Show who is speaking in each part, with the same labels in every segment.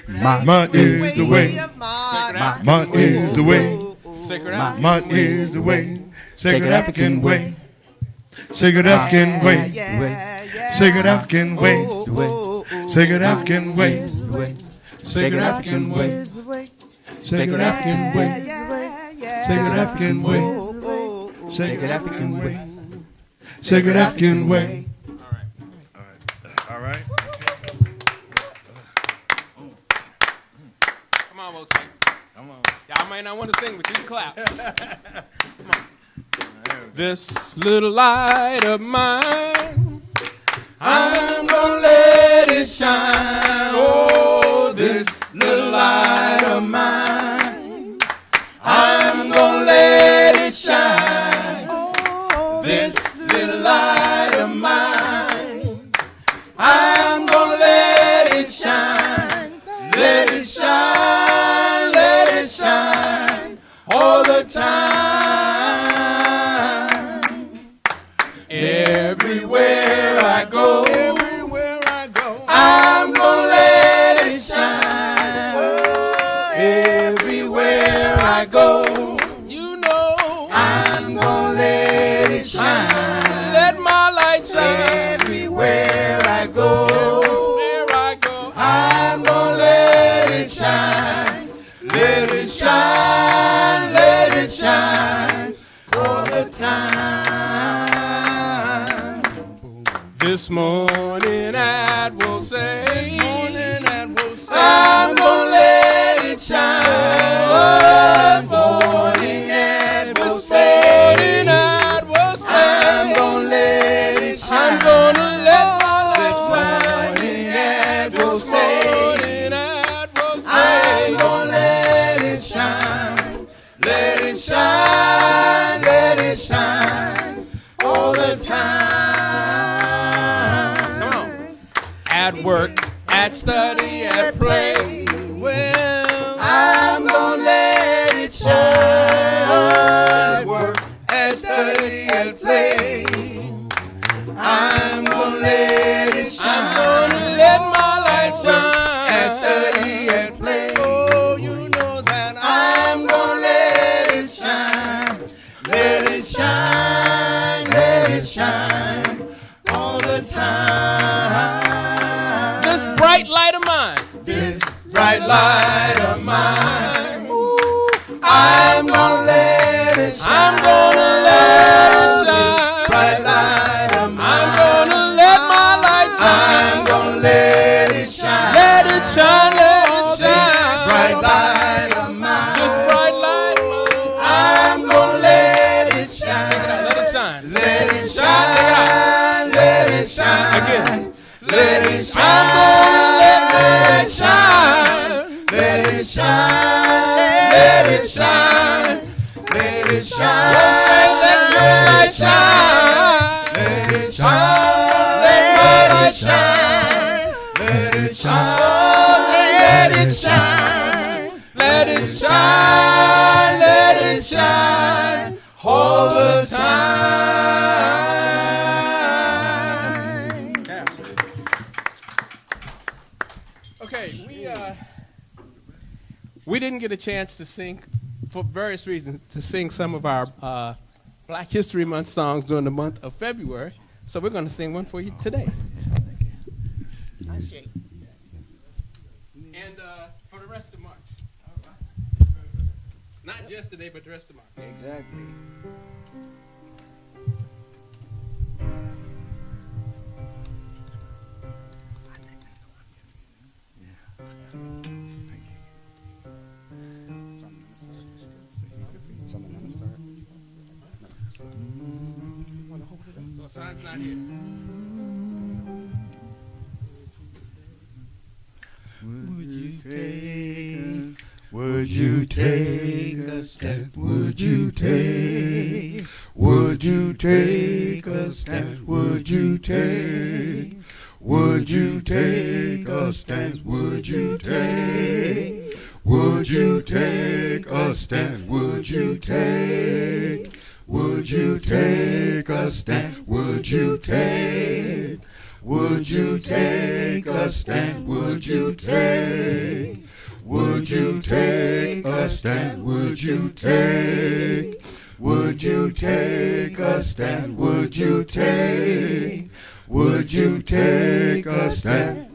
Speaker 1: Ma is the way. Ma is the way. Ma is the way. Sacred African way. Sacred African way. Sacred African way. Sacred African way. Sacred African way. Sacred African way. Sacred African way. Sacred African way. Sacred African way. All right.
Speaker 2: Come on, Wose. Come on. Y'all might not want to sing, but you can clap. Come on. This little light of mine, I'm gonna let it shine. Oh, this little light of mine, I'm gonna let it shine. Oh, this little light of mine, I'm gonna let it shine. Let it shine, let it shine all the time. Everywhere I go, I'm gonna let it shine. Everywhere I go, you know, I'm gonna let it shine. Let my light shine. Everywhere I go, I'm gonna let it shine. Let it shine, let it shine all the time. This morning at Wose, I'm gonna let it shine. This morning at Wose, I'm gonna let it shine. I'm gonna let my light shine. This morning at Wose, I'm gonna let it shine. Let it shine, let it shine all the time. At work, at study, at play, well, I'm gonna let it shine. At work, at study, at play, I'm gonna let it shine. I'm gonna let my light shine. At study, at play, oh, you know that I'm gonna let it shine. Let it shine, let it shine all the time. Bright light of mine, this bright light of mine, ooh, I'm gonna let it shine. I'm gonna let it shine. Bright light of mine, I'm gonna let my light shine. I'm gonna let it shine. Let it shine, let it shine. Bright light of mine, this bright light of mine, I'm gonna let it shine. Check it out, let it shine. Let it shine, let it shine. Again. Let it shine, let it shine, let it shine, let it shine, let it shine, let your light shine, let it shine, let my light shine, let it shine, let it shine, let it shine, let it shine all the time. We didn't get a chance to sing, for various reasons, to sing some of our Black History Month songs during the month of February, so we're going to sing one for you today. And for the rest of March. Not just today, but the rest of March.
Speaker 3: Exactly.
Speaker 2: So sign's not here.
Speaker 1: Would you take a step? Would you take? Would you take a step? Would you take? Would you take a stand? Would you take? Would you take a stand? Would you take? Would you take a stand? Would you take? Would you take a stand? Would you take? Would you take a stand? Would you take? Would you take a stand? Would you take? Would you take a stand?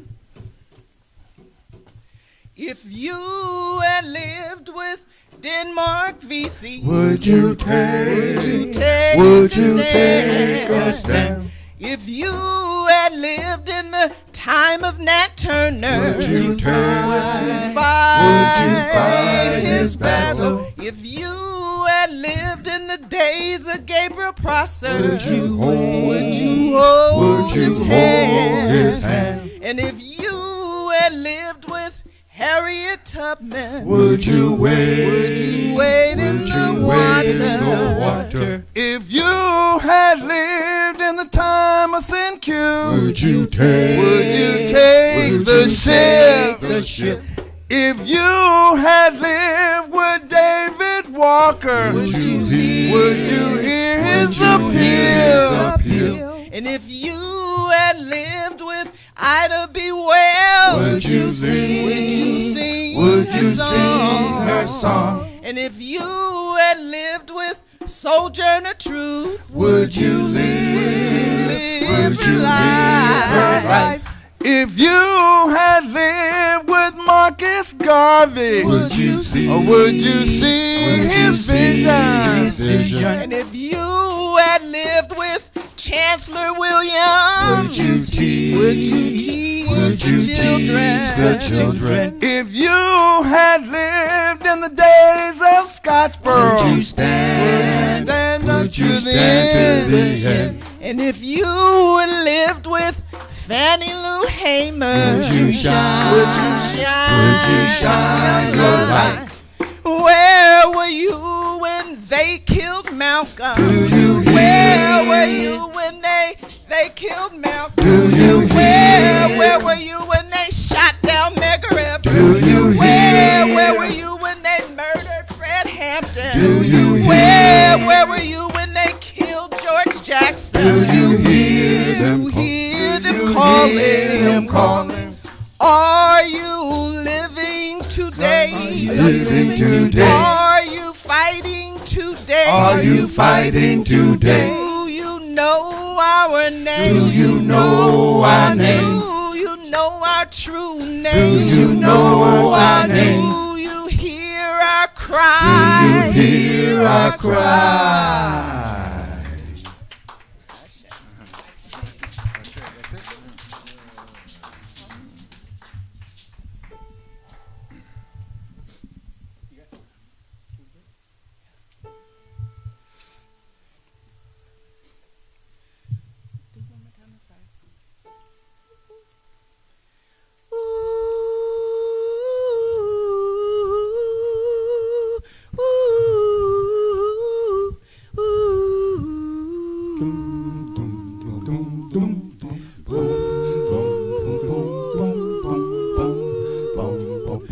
Speaker 3: If you had lived with Denmark VC,
Speaker 1: would you take?
Speaker 3: Would you take?
Speaker 1: Would you take a stand?
Speaker 3: If you had lived in the time of Nat Turner,
Speaker 1: would you fight?
Speaker 3: Would you fight his battle? If you had lived in the days of Gabriel Prosser,
Speaker 1: would you hold?
Speaker 3: Would you hold
Speaker 1: his hand?
Speaker 3: And if you had lived with Harriet Tubman,
Speaker 1: would you wade?
Speaker 3: Would you wade in the water?
Speaker 2: If you had lived in the time of Q,
Speaker 1: would you take?
Speaker 2: Would you take the ship? If you had lived with David Walker,
Speaker 3: would you
Speaker 2: hear his appeal?
Speaker 3: And if you had lived with Ida B. Wells,
Speaker 1: would you sing?
Speaker 3: Would you
Speaker 1: sing her song?
Speaker 3: And if you had lived with Sojourner Truth,
Speaker 1: would you live?
Speaker 3: Would you live her life?
Speaker 2: If you had lived with Marcus Garvey,
Speaker 1: would you see?
Speaker 2: Or would you see his vision?
Speaker 3: And if you had lived with Chancellor Williams,
Speaker 1: would you teach?
Speaker 3: the children?
Speaker 2: If you had lived in the days of Scottsboro,
Speaker 1: would you stand?
Speaker 2: Would you
Speaker 1: stand to the end?
Speaker 3: And if you had lived with Fannie Lou Hamer,
Speaker 1: would you shine?
Speaker 3: Would you shine
Speaker 1: your light?
Speaker 3: Where were you when they killed Malcolm?
Speaker 1: Do you hear?
Speaker 3: Where were you when they killed Malcolm?
Speaker 1: Do you hear?
Speaker 3: Where were you when they shot down Megareb?
Speaker 1: Do you hear?
Speaker 3: Where were you when they murdered Fred Hampton?
Speaker 1: Do you hear?
Speaker 3: Where were you when they killed George Jackson?
Speaker 1: Do you hear them?
Speaker 3: Calling. Are you living today? Are you fighting today?
Speaker 1: Are you fighting today?
Speaker 3: Do you know our name?
Speaker 1: Do you know our names?
Speaker 3: Do you know our true name?
Speaker 1: Do you know our names?
Speaker 3: Do you hear our cry?
Speaker 1: Do you hear our cry?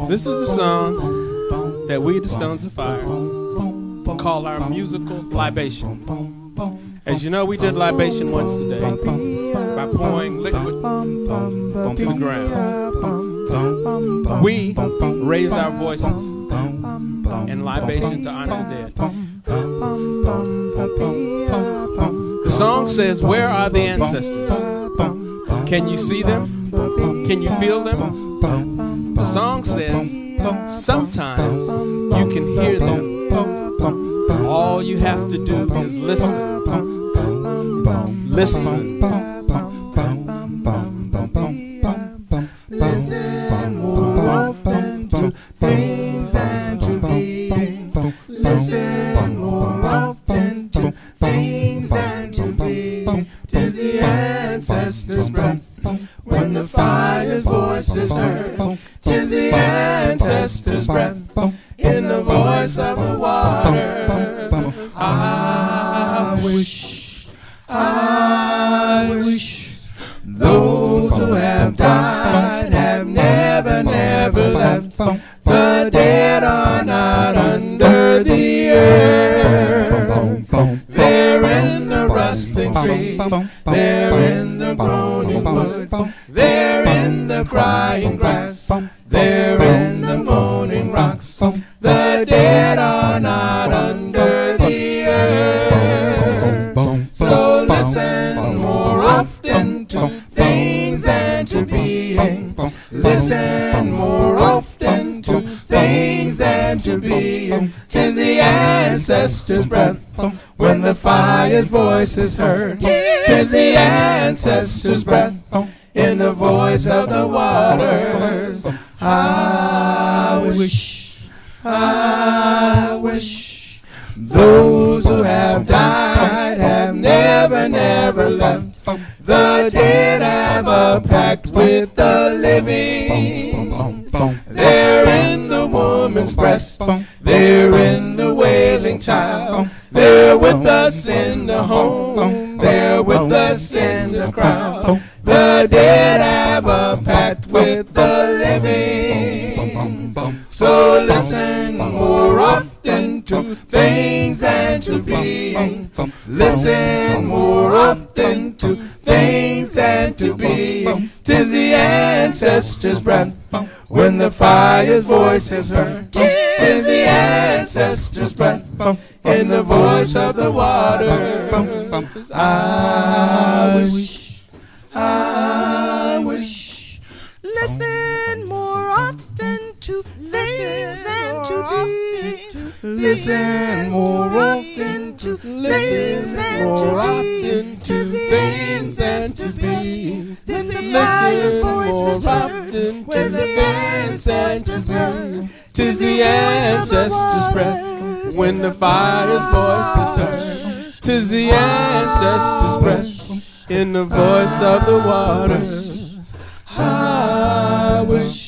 Speaker 2: This is a song that we, the Stones of Fire, call our musical libation. As you know, we did libation once today by pouring liquid to the ground. We raise our voices in libation to honor the dead. The song says, where are the ancestors? Can you see them? Can you feel them? The song says, sometimes you can hear them. All you have to do is listen. Listen.
Speaker 1: Listen more often to things and to beings. Listen more often to things and to beings. 'Tis the ancestors' breath when the fire's voice is heard. 'Tis the ancestors' breath in the voice of the waters. I wish those who have died have never left. The dead are not under the earth. They're in the rustling trees. They're in the groaning woods. They're in the crying grass. They're in the moaning
Speaker 2: rocks. The dead are not under the earth. So listen more often to things than to being. Listen more often to things than to being. 'Tis the ancestors' breath when the fire's voice is heard. 'Tis the ancestors' breath in the voice of the waters. I wish those who have died have never left. The dead have a pact with the living. They're in the woman's breast. They're in the wailing child. They're with us in the home. They're with us in the crowd. The dead have a pact with the living. So listen more often to things than to being. Listen more often to things than to being. 'Tis the ancestors' breath when the fire's voice is heard. 'Tis the ancestors' breath in the voice of the waters. I wish. Listen more often to things than to being. Listen more often to things than to being. To things than to being. When the fire's voice is heard. When the things than to being. 'Tis the ancestors' breath when the fire's voice is heard. 'Tis the ancestors' breath in the voice of the waters. I wish.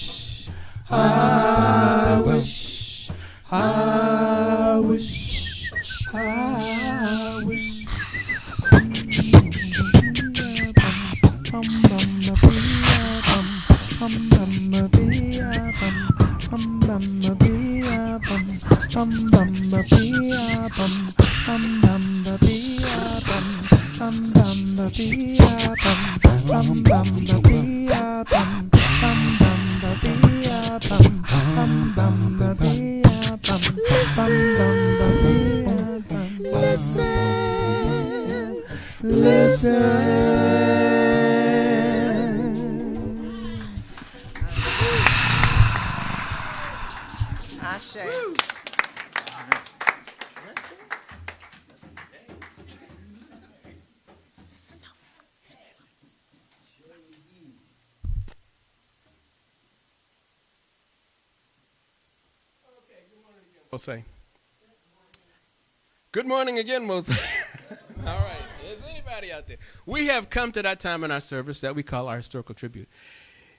Speaker 2: Say. Good morning again, Wose. All right. Is anybody out there? We have come to that time in our service that we call our historical tribute.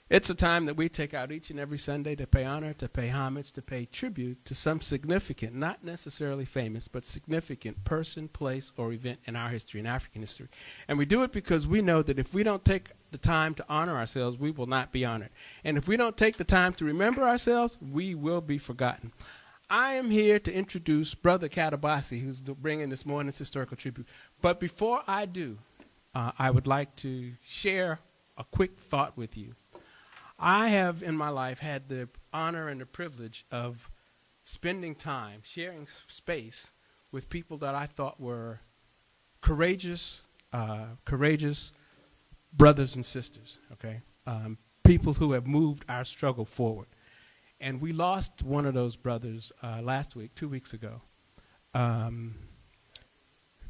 Speaker 2: It's a time that we take out each and every Sunday to pay honor, to pay homage, to pay tribute to some significant, not necessarily famous, but significant person, place, or event in our history, in African history. And we do it because we know that if we don't take the time to honor ourselves, we will not be honored. And if we don't take the time to remember ourselves, we will be forgotten. I am here to introduce Brother Katabazi, who's bringing this morning's historical tribute. But before I do, I would like to share a quick thought with you. I have in my life had the honor and the privilege of spending time, sharing space with people that I thought were courageous brothers and sisters, okay? People who have moved our struggle forward. And we lost one of those brothers last week, 2 weeks ago,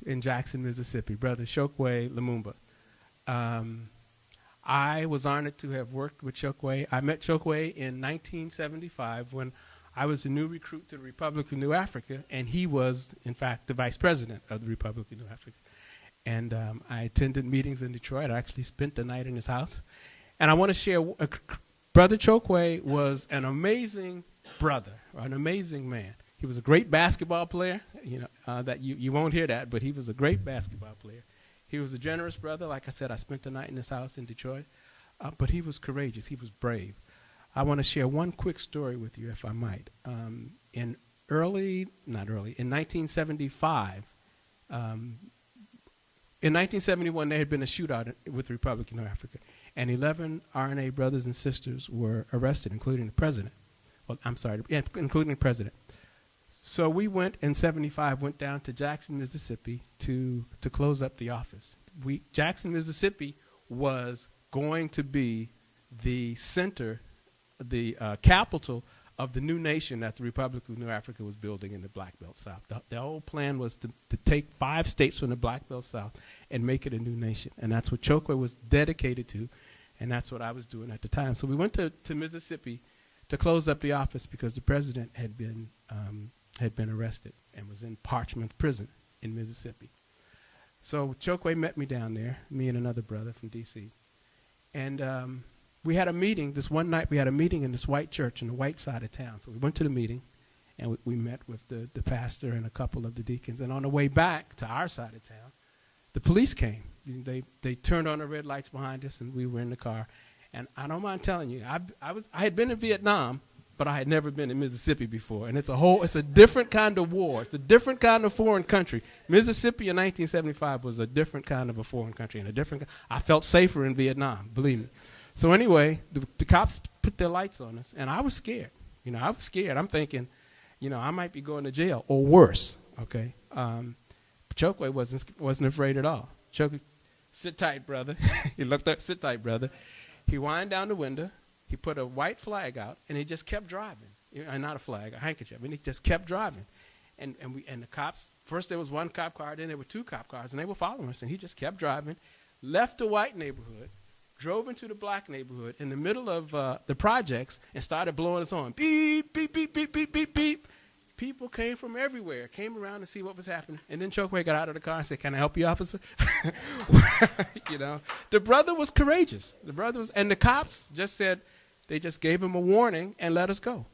Speaker 2: in Jackson, Mississippi, Brother Chokwa Lumumba. I was honored to have worked with Chokwe. I met Chokwe in 1975 when I was a new recruit to the Republic of New Africa, and he was, in fact, the vice president of the Republic of New Africa. And I attended meetings in Detroit. I actually spent the night in his house. And I want to share Brother Chokwe was an amazing brother, an amazing man. He was a great basketball player. That you won't hear that, but he was a great basketball player. He was a generous brother. Like I said, I spent the night in his house in Detroit. But he was courageous. He was brave. I want to share one quick story with you, if I might. In 1975, in 1971, there had been a shootout with the Republic of North Africa. And 11 RNA brothers and sisters were arrested, including the president. Well, I'm sorry, yeah, including the president. So we went in '75, went down to Jackson, Mississippi to close up the office. Jackson, Mississippi was going to be the center, the capital of the new nation that the Republic of New Africa was building in the Black Belt South. The whole plan was to take 5 states from the Black Belt South and make it a new nation. And that's what Chokwe was dedicated to, and that's what I was doing at the time. So we went to Mississippi to close up the office because the president had been arrested and was in Parchment Prison in Mississippi. So Chokwe met me down there, me and another brother from D.C., and we had a meeting. This one night we had a meeting in this white church in the white side of town. So we went to the meeting, and we met with the pastor and a couple of the deacons. And on the way back to our side of town, the police came. They turned on the red lights behind us, and we were in the car. And I don't mind telling you, I had been in Vietnam, but I had never been in Mississippi before. And it's a different kind of war. It's a different kind of foreign country. Mississippi in 1975 was a different kind of a foreign country. And I felt safer in Vietnam, believe me. So anyway, the cops put their lights on us, and I was scared. I was scared. I'm thinking, I might be going to jail or worse. Okay, Chokwe wasn't afraid at all. Chokwe, sit tight, brother. He looked up, sit tight, brother. He wind down the window. He put a white flag out, and he just kept driving. Not a flag, a handkerchief. And he just kept driving. And the cops. First there was one cop car, then there were 2 cop cars, and they were following us. And he just kept driving, left the white neighborhood, drove into the black neighborhood in the middle of the projects and started blowing his horn. Beep, beep, beep, beep, beep, beep, beep. People came from everywhere, came around to see what was happening. And then Chokwe got out of the car and said, "Can I help you, officer?" The brother was courageous. And the cops just said, they just gave him a warning and let us go,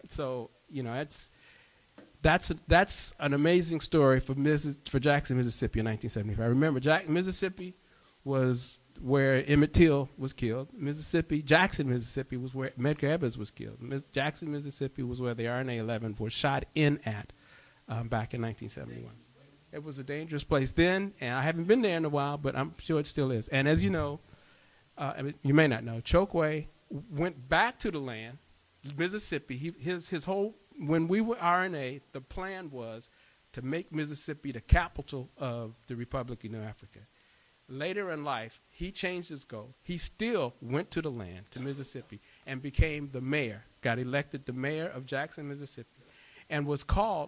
Speaker 2: So, that's an amazing story for Jackson, Mississippi in 1975. Remember, Mississippi was where M.I.T was killed. Jackson, Mississippi was where Medgar Evers was killed. Jackson, Mississippi was where the RNA-11 was shot in at back in 1971. It was a dangerous place then, and I haven't been there in a while, but I'm sure it still is. And as you know, you may not know, Chokwe went back to the land, Mississippi. His whole, when we were RNA, the plan was to make Mississippi the capital of the Republic of New Africa. Later in life, he changed his goal. He still went to the land, to Mississippi, and became the mayor, got elected the mayor of Jackson, Mississippi, and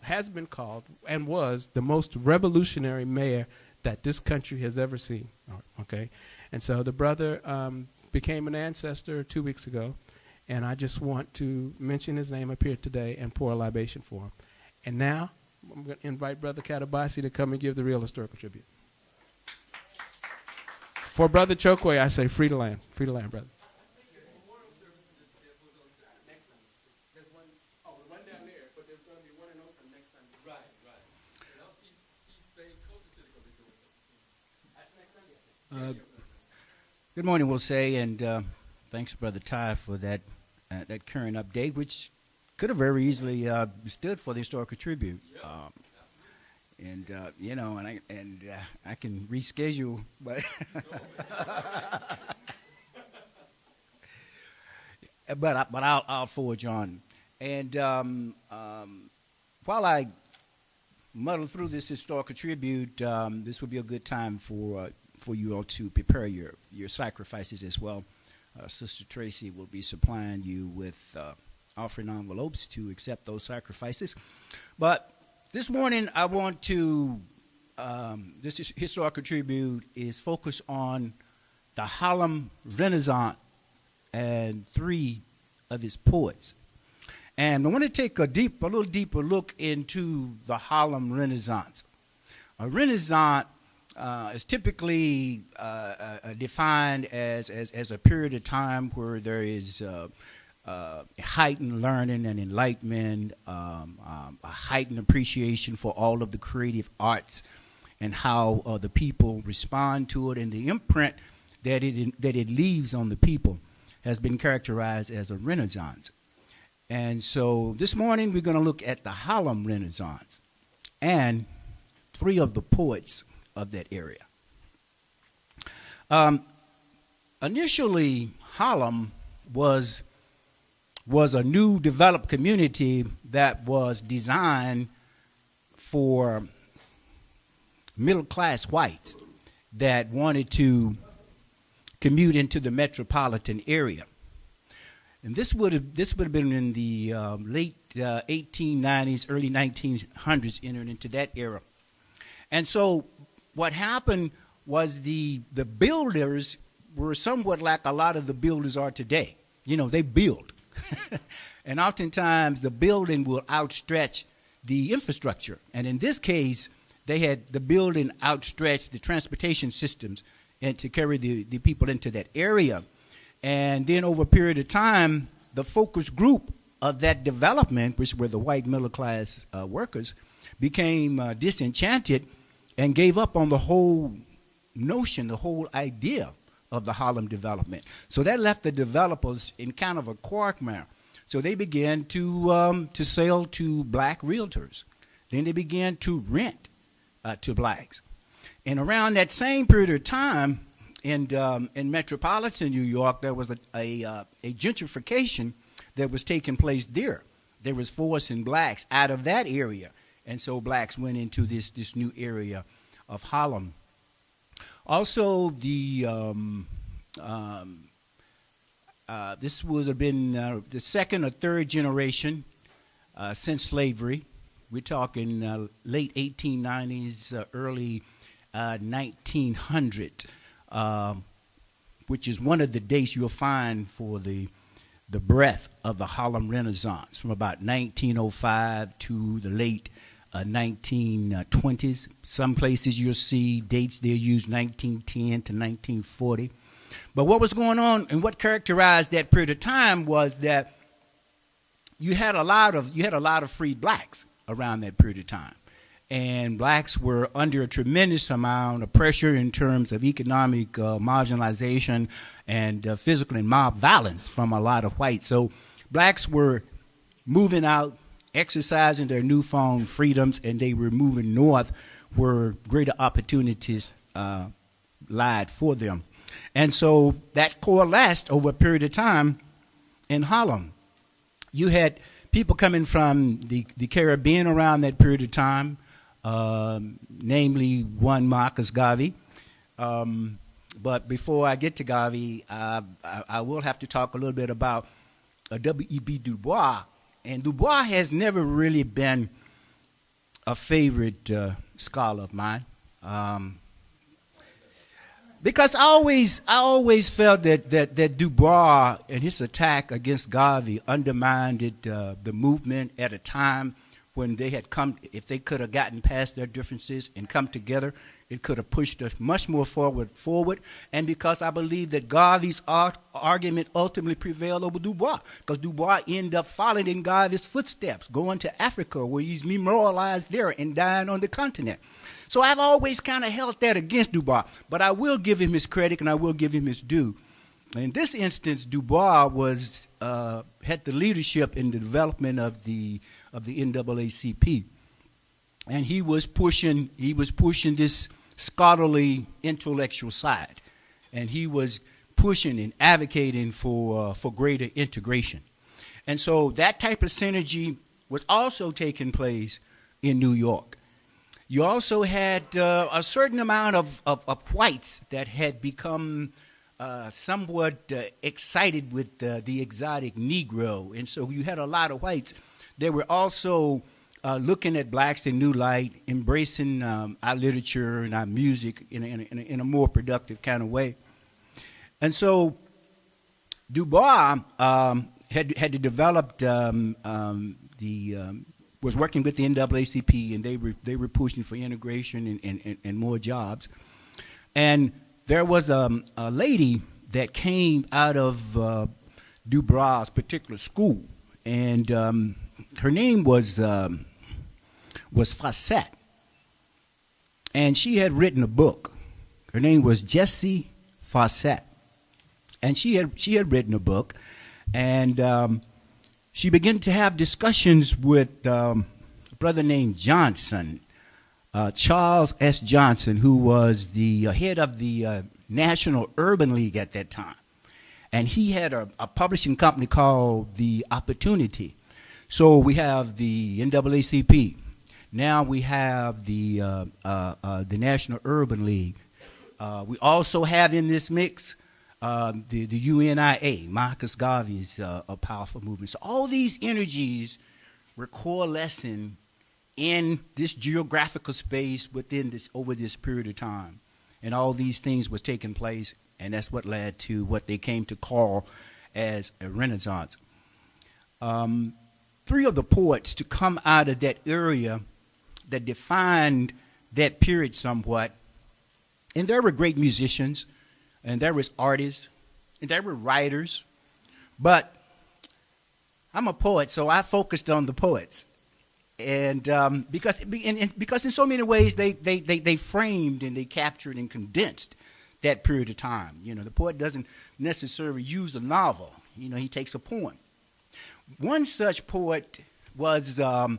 Speaker 2: has been called, and was the most revolutionary mayor that this country has ever seen. Okay? And so the brother became an ancestor 2 weeks ago, and I just want to mention his name up here today and pour a libation for him. And now, I'm going to invite Brother Katabazi to come and give the real historical tribute. For Brother Chokwe, I say free the land, brother. There's one down there, but there's going to be one in Oakland next Sunday. Right. He's staying closer to the That's next Sunday.
Speaker 4: Good morning, we'll say, and thanks, Brother Tye, for that current update, which could have very easily stood for the historical tribute. I can reschedule, but I'll forge on. And while I muddle through this historical tribute, this will be a good time for you all to prepare your sacrifices as well. Sister Tracy will be supplying you with offering envelopes to accept those sacrifices. But this morning, I want to, this historical tribute is focused on the Harlem Renaissance and 3 of its poets. And I want to take a little deeper look into the Harlem Renaissance. A Renaissance is typically defined as a period of time where there is heightened learning and enlightenment, a heightened appreciation for all of the creative arts and how the people respond to it, and the imprint that it leaves on the people has been characterized as a Renaissance. And so this morning we're going to look at the Harlem Renaissance and 3 of the poets of that area. Initially, Harlem was was a new developed community that was designed for middle-class whites that wanted to commute into the metropolitan area. And this would have been in the late 1890s, early 1900s, entered into that era. And so what happened was the builders were somewhat like a lot of the builders are today. You know, they build. And oftentimes the building will outstretch the infrastructure. And in this case, they had the building outstretch the transportation systems and to carry the people into that area. And then over a period of time, the focus group of that development, which were the white middle-class workers, became disenchanted and gave up on the whole notion, the whole idea of the Harlem development. So that left the developers in kind of a quagmire. So they began to sell to black realtors. Then they began to rent to blacks. And around that same period of time, in metropolitan New York, there was a gentrification that was taking place there. There was forcing blacks out of that area. And so blacks went into this new area of Harlem. Also, this would have been the second or third generation since slavery. We're talking late 1890s, early 1900, which is one of the dates you'll find for the breadth of the Harlem Renaissance, from about 1905 to the late 1920s. Some places you'll see dates they use 1910 to 1940. But what was going on and what characterized that period of time was that you had a lot of freed blacks around that period of time. And blacks were under a tremendous amount of pressure in terms of economic marginalization and physical and mob violence from a lot of whites. So blacks were moving out, exercising their newfound freedoms, and they were moving north where greater opportunities lied for them. And so that coalesced over a period of time in Harlem. You had people coming from the Caribbean around that period of time, namely one Marcus Garvey. But before I get to Garvey, I will have to talk a little bit about W.E.B. Du Bois. And Du Bois has never really been a favorite scholar of mine. Because I always felt that Du Bois and his attack against Garvey undermined the movement at a time when they had come. If they could have gotten past their differences and come together, it could have pushed us much more forward. And because I believe that Garvey's argument ultimately prevailed over Du Bois, because Du Bois ended up following in Garvey's footsteps, going to Africa where he's memorialized there and dying on the continent. So I've always kind of held that against Du Bois, but I will give him his credit and I will give him his due. In this instance, Du Bois had the leadership in the development of the NAACP, and he was pushing this scholarly intellectual side, and he was pushing and advocating for greater integration. And so that type of synergy was also taking place in New York. You also had a certain amount of whites that had become somewhat excited with the exotic Negro. And so you had a lot of whites that were also looking at blacks in new light, embracing our literature and our music in a more productive kind of way. And so Du Bois had to develop was working with the NAACP, and they were pushing for integration and more jobs. And there was a lady that came out of Du Bois' particular school, and her name was Fawcett, and she had written a book. Her name was Jessie Fawcett, and she had written a book, and she began to have discussions with a brother named Johnson, Charles S. Johnson, who was the head of the National Urban League at that time. And he had a publishing company called The Opportunity. So we have the NAACP. Now we have the National Urban League. We also have in this mix the UNIA, Marcus Garvey's a powerful movement. So all these energies were coalescing in this geographical space over this period of time. And all these things was taking place, and that's what led to what they came to call as a Renaissance. Three of the poets to come out of that area that defined that period somewhat, and there were great musicians, and there was artists, and there were writers, but I'm a poet, so I focused on the poets. And because in so many ways they framed and they captured and condensed that period of time. You know, the poet doesn't necessarily use a novel. You know, he takes a poem. One such poet was a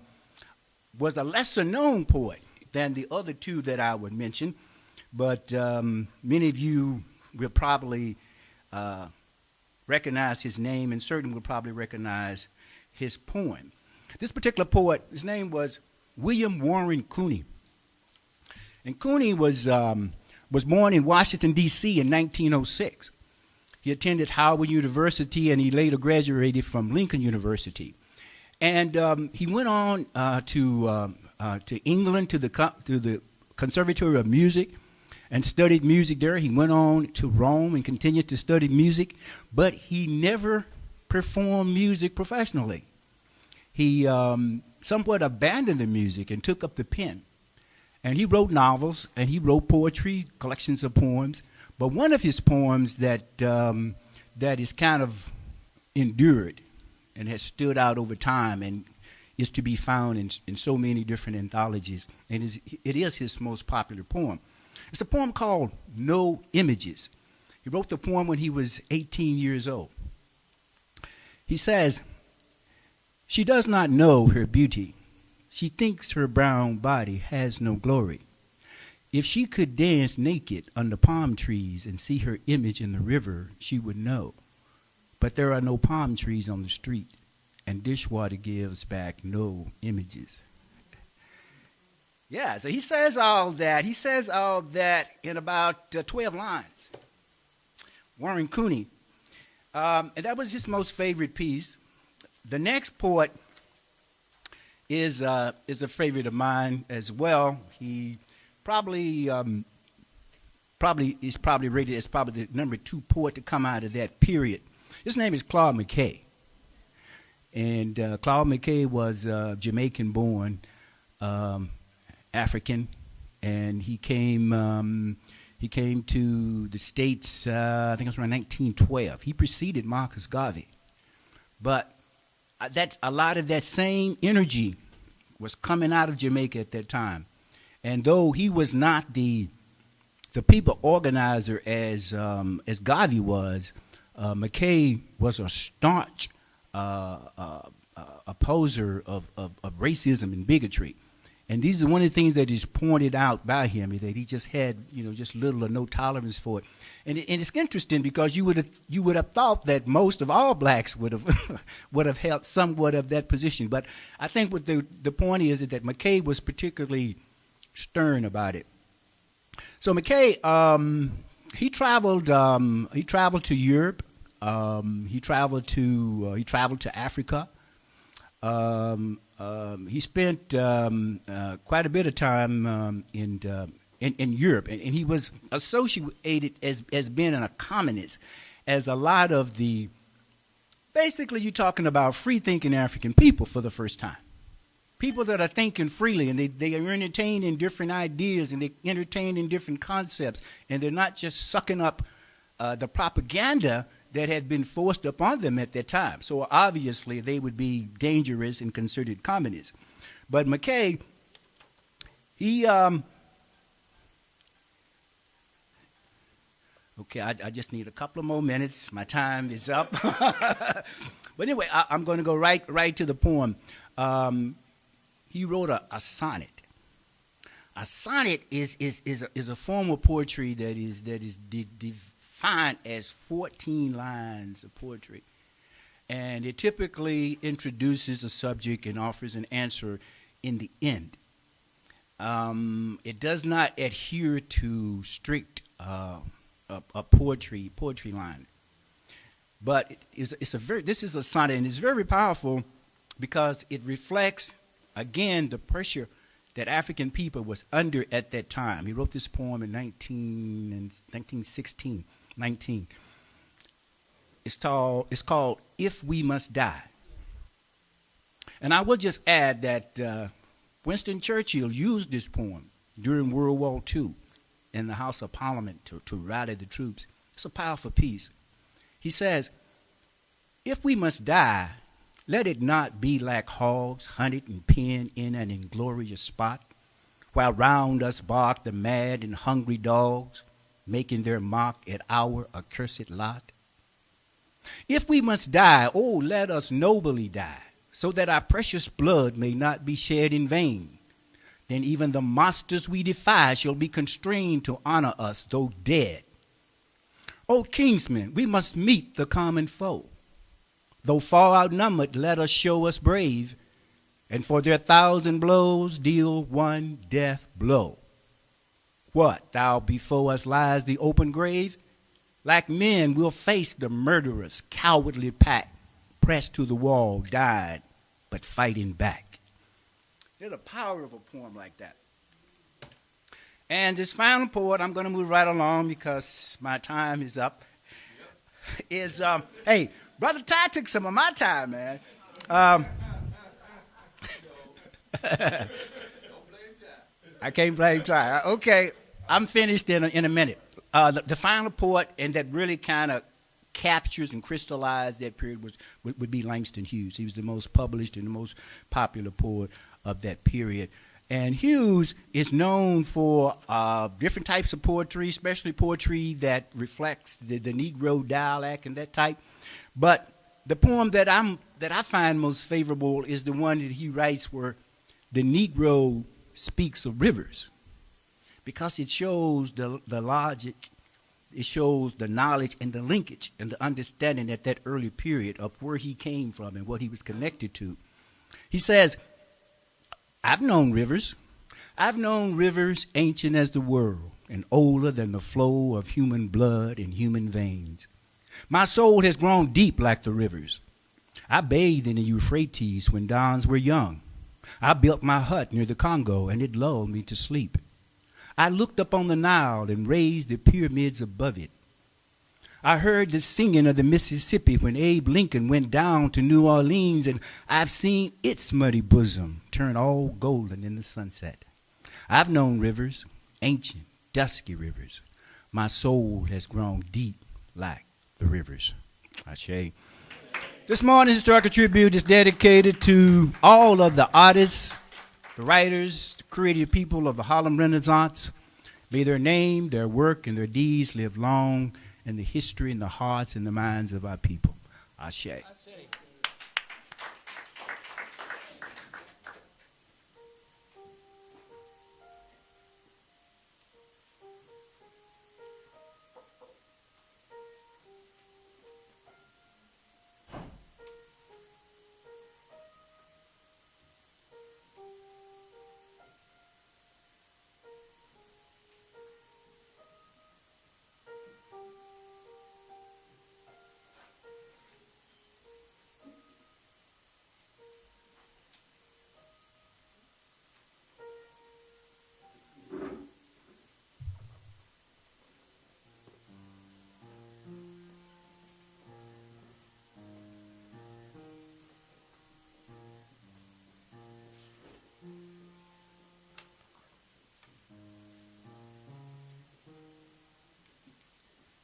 Speaker 4: lesser known poet than the other two that I would mention, but many of you will probably recognize his name, and certainly will probably recognize his poem. This particular poet, his name was William Warren Cooney. And Cooney was born in Washington, D.C. in 1906. He attended Howard University, and he later graduated from Lincoln University. And he went on to England, to the Conservatory of Music, and studied music there. He went on to Rome and continued to study music, but he never performed music professionally. He somewhat abandoned the music and took up the pen. And he wrote novels, and he wrote poetry, collections of poems. But one of his poems that is kind of endured and has stood out over time and is to be found in so many different anthologies, and it is his most popular poem. It's a poem called No Images. He wrote the poem when he was 18 years old. He says, "She does not know her beauty. She thinks her brown body has no glory. If she could dance naked under palm trees and see her image in the river, she would know. But there are no palm trees on the street, and dishwater gives back no images." Yeah, so he says all that. He says all that in about 12 lines. Warren Cooney. And that was his most favorite piece. The next poet is a favorite of mine as well. He probably is rated as probably the number 2 poet to come out of that period. His name is Claude McKay. And Claude McKay was Jamaican born, African, and he came to the States, I think it was around 1912. He preceded Marcus Garvey. But that's a lot of that same energy was coming out of Jamaica at that time. And though he was not the people organizer as Garvey was, McKay was a staunch opposer of racism and bigotry. And these are one of the things that is pointed out by him, that he just had, just little or no tolerance for it. And it's interesting because you would have thought that most of all blacks would have held somewhat of that position. But I think what the point is that McKay was particularly stern about it. So McKay, he traveled to Europe. He traveled to Africa. He spent quite a bit of time in Europe, and he was associated as being a communist, as a lot of the, basically you're talking about free-thinking African people for the first time. People that are thinking freely, and they are entertained in different ideas, and they entertained in different concepts, and they're not just sucking up the propaganda that had been forced upon them at that time. So obviously they would be dangerous and considered communists. But McKay, he okay, I just need a couple of more minutes. My time is up. But anyway, I'm going to go right to the poem. He wrote a sonnet. A sonnet is a form of poetry that is defined as 14 lines of poetry. And it typically introduces a subject and offers an answer in the end. It does not adhere to strict a poetry line. But this is a sonnet, and it's very powerful because it reflects, again, the pressure that African people was under at that time. He wrote this poem in 1916. It's called If We Must Die. And I will just add that Winston Churchill used this poem during World War II in the House of Parliament to rally the troops. It's a powerful piece. He says, if we must die, let it not be like hogs hunted and penned in an inglorious spot, while round us bark the mad and hungry dogs, making their mock at our accursed lot. If we must die, oh, let us nobly die, so that our precious blood may not be shed in vain. Then even the monsters we defy shall be constrained to honor us, though dead. O kingsmen, we must meet the common foe. Though far outnumbered, let us show us brave, and for their 1,000 blows deal one death blow. What, thou before us lies the open grave? Like men, we'll face the murderous, cowardly pack, pressed to the wall, died, but fighting back. There's the power of a poem like that. And this final poet, I'm going to move right along because my time is up, is, hey, Brother Tye took some of my time, man. I can't blame Tye. Okay, I'm finished in a minute. The final poet, and that really kind of captures and crystallized that period would be Langston Hughes. He was the most published and the most popular poet of that period. And Hughes is known for different types of poetry, especially poetry that reflects the Negro dialect and that type. But the poem that I find most favorable is the one that he writes where the Negro speaks of rivers, because it shows the logic, it shows the knowledge and the linkage and the understanding at that early period of where he came from and what he was connected to. He says, I've known rivers ancient as the world and older than the flow of human blood and human veins. My soul has grown deep like the rivers. I bathed in the Euphrates when dawns were young. I built my hut near the Congo, and it lulled me to sleep. I looked up on the Nile and raised the pyramids above it. I heard the singing of the Mississippi when Abe Lincoln went down to New Orleans, and I've seen its muddy bosom turn all golden in the sunset. I've known rivers, ancient, dusky rivers. My soul has grown deep like the rivers. Ashe. This morning's historical tribute is dedicated to all of the artists, the writers, the creative people of the Harlem Renaissance. May their name, their work, and their deeds live long in the history and the hearts and the minds of our people. Ashe.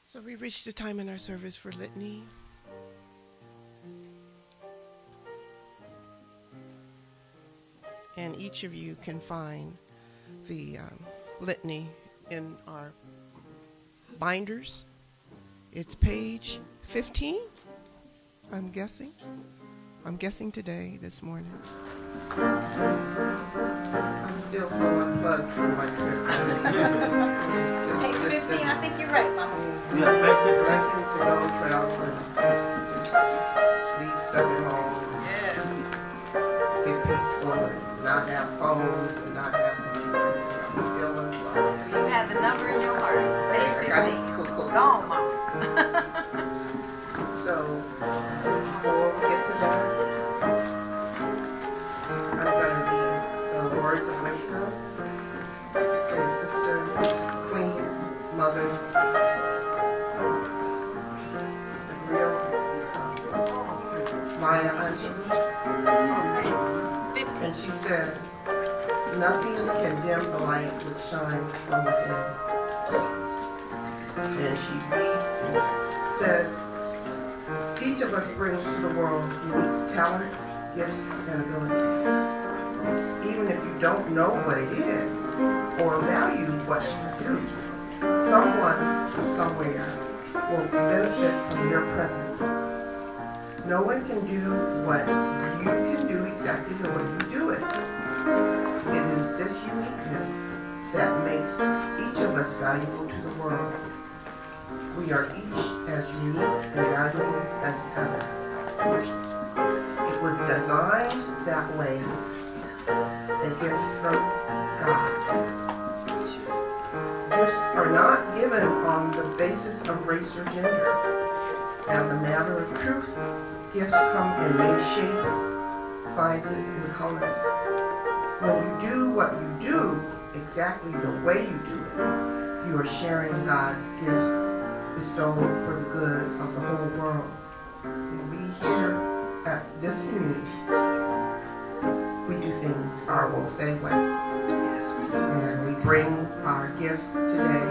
Speaker 3: So we reached the time in our service for litany. And each of you can find the litany in our binders. It's page 15, I'm guessing. I'm guessing today, this morning.
Speaker 5: I'm still so unplugged from my trip.
Speaker 3: Hey, 15, I think you're right, Mama.
Speaker 5: Blessing to go travel and just leave stuff at home.
Speaker 3: Yes.
Speaker 5: Get peaceful and not have phones and not have computers. I'm still unplugged.
Speaker 3: You have the number in your heart. Page 15.
Speaker 5: Cool.
Speaker 3: Go on, Mama.
Speaker 5: So, before we get to that, I'm going to read some words of wisdom from the sister, queen, mother, the real Maya Angelou.
Speaker 3: 15.
Speaker 5: And she says, nothing can dim the light which shines from within. And she reads, says, each of us brings to the world unique talents, gifts, and abilities. Even if you don't know what it is or value what you do, someone somewhere will benefit from your presence. No one can do what you can do exactly the way you do it. It is this uniqueness that makes each of us valuable to the world. We are each as unique and valuable as the other. It was designed that way, a gift from God. Gifts are not given on the basis of race or gender. As a matter of truth, gifts come in many shapes, sizes, and colors. When you do what you do exactly the way you do it, you are sharing God's gifts bestowed for the good of the whole world. And we here at this community, we do things our Wose way.
Speaker 4: Yes, we do.
Speaker 5: And we bring our gifts today,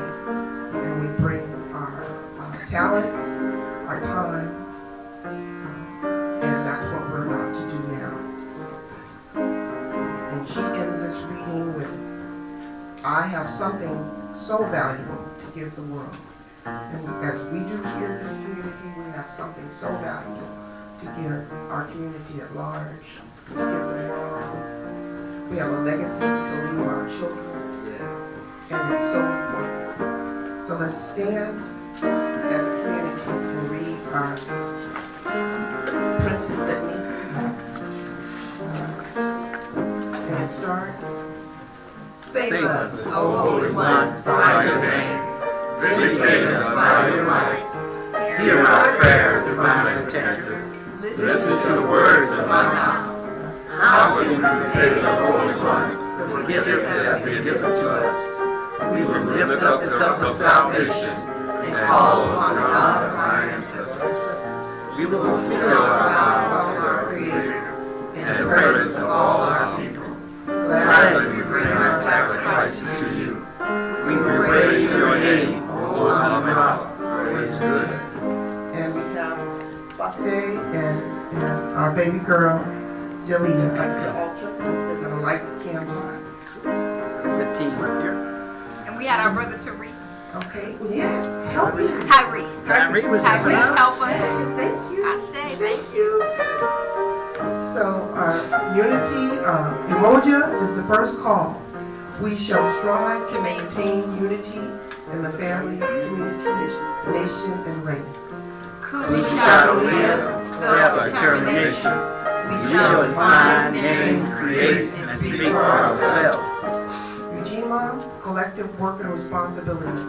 Speaker 5: and we bring our talents, our time, and that's what we're about to do now. And she ends this reading with, I have something so valuable to give the world. And as we do here in this community, we have something so valuable to give our community at large, to give the world. We have a legacy to leave our children, and it's so important. So let's stand as a community and read our printed litany. And it starts, Save us, O Holy One, by your name. Vindicate us by your might. Hear our prayers, divine protector. Listen to the words of my mouth. How can we repay the Holy One for the gift that has been given to us? We will lift up the cup of salvation and call upon the God of our ancestors. We will fulfill our vows to our Creator in the presence of all our people. Gladly we bring our sacrifices to you. We will praise your name, O Allah, for it is good. And we have Buffet and our baby girl, Jalea, up at the altar. They're going to light the candles.
Speaker 4: Good team right here.
Speaker 3: And we had our brother Tariq.
Speaker 5: Okay, well, yes, help me.
Speaker 3: Tyree
Speaker 4: was
Speaker 3: Tyree, help us.
Speaker 5: Yes, thank you.
Speaker 3: Ashe,
Speaker 5: Thank you. So, unity, Umoja is the first call. We shall strive to maintain unity in the family, community, nation, and race.
Speaker 3: We shall live self-determination. We shall define, name, create, and speak for ourselves.
Speaker 5: Ujima, collective work and responsibility.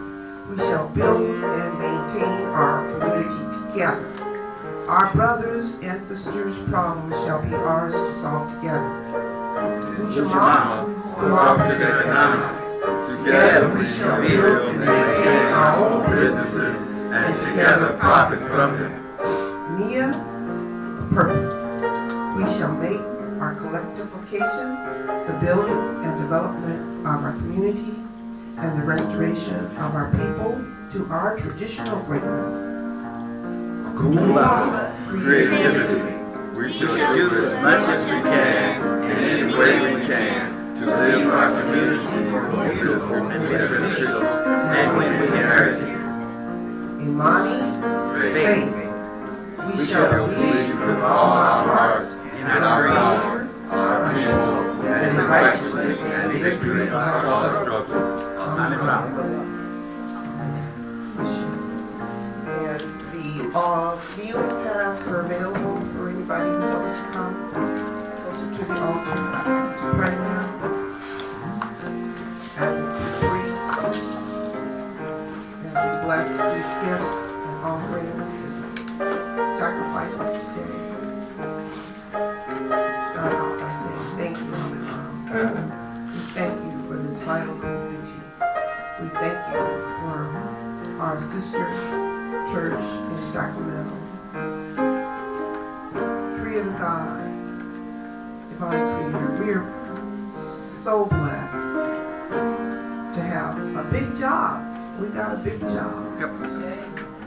Speaker 5: We shall build and maintain our community together. Our brothers and sisters' problems shall be ours to solve together. Ujima, cooperative economics. Together we shall build and maintain our own businesses and together profit from them. Nia, the purpose. We shall make our collective vocation the building and development of our community and the restoration of our people to our traditional greatness.
Speaker 6: Kumba, creativity. We shall do as much as we can in any way we can to live our community more beautiful and beneficial than we inherited.
Speaker 5: Imani, faith. We shall believe with all our hearts in our Creator, our
Speaker 6: and victory in our struggle. Amen.
Speaker 5: And the kneeling paths are available for anybody who wants to come closer to the altar to pray now. And we'll be brief as we bless these gifts and offerings and sacrifices today. Start out by saying thank you, Mom. We thank you for this vital community. We thank you for our sister church in Sacramento. Creator God, divine creator, we're so blessed to have a big job. We got a big job.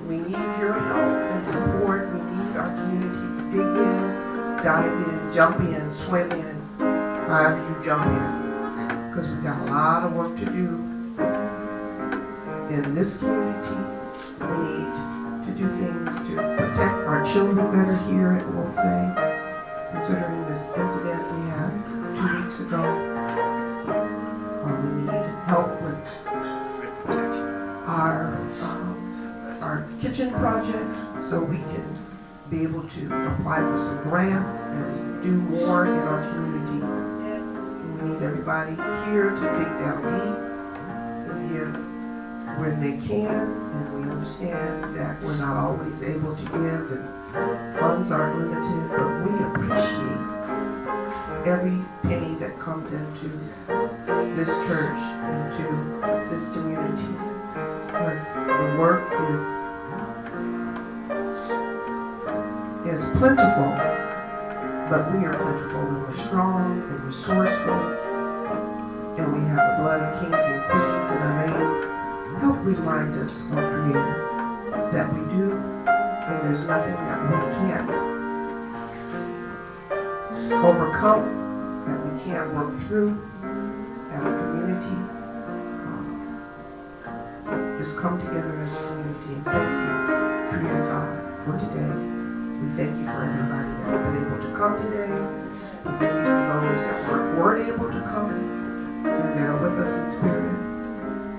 Speaker 5: We need your help and support. We need our community to dig in, dive in, jump in, swim in, however you jump in. Because we got a lot of work to do in this community. We need to do things to protect our children better here at Wose, considering this incident we had 2 weeks ago. We need help with our kitchen project so we can be able to apply for some grants and do more in our community. And we need everybody here to dig down deep and give when they can, and we understand that we're not always able to give and funds aren't limited, but we appreciate every penny that comes into this church, into this community, because the work is plentiful, but we are plentiful and we're strong and resourceful, and we have the blood of kings and queens in our veins. Help remind us, oh Creator, that we do, and there's nothing that we can't overcome, that we can't work through as a community. Just come together as a community and thank you, Creator God, for today. We thank you for everybody that's been able to come today. We thank you for those that weren't able to come and that are with us in spirit.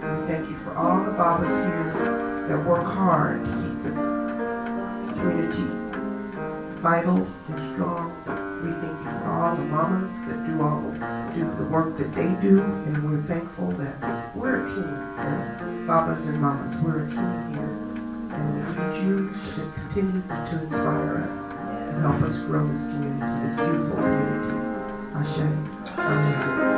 Speaker 5: We thank you for all the Babas here that work hard to keep this community vital and strong. We thank you for all the mamas that do the work that they do, and we're thankful that we're a team as Babas and mamas. We're a team here, and we need you to continue to inspire us and help us grow this community, this beautiful community. Ashe. Amen.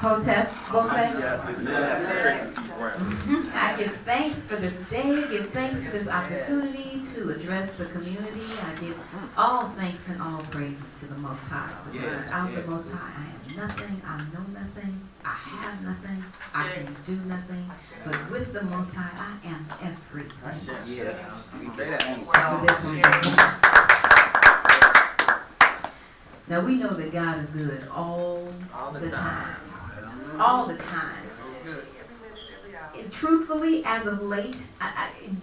Speaker 7: Hotep, Wose.
Speaker 6: Yes,
Speaker 7: I give thanks for this day, give thanks for this opportunity to address the community. I give all thanks and all praises to the Most High. Without the Most High, I am nothing, I know nothing, I have nothing, I can do nothing. But with the Most High, I am everything.
Speaker 2: Yes.
Speaker 7: For this I give thanks. Now we know that God is good all the time. All the time. Truthfully, as of late,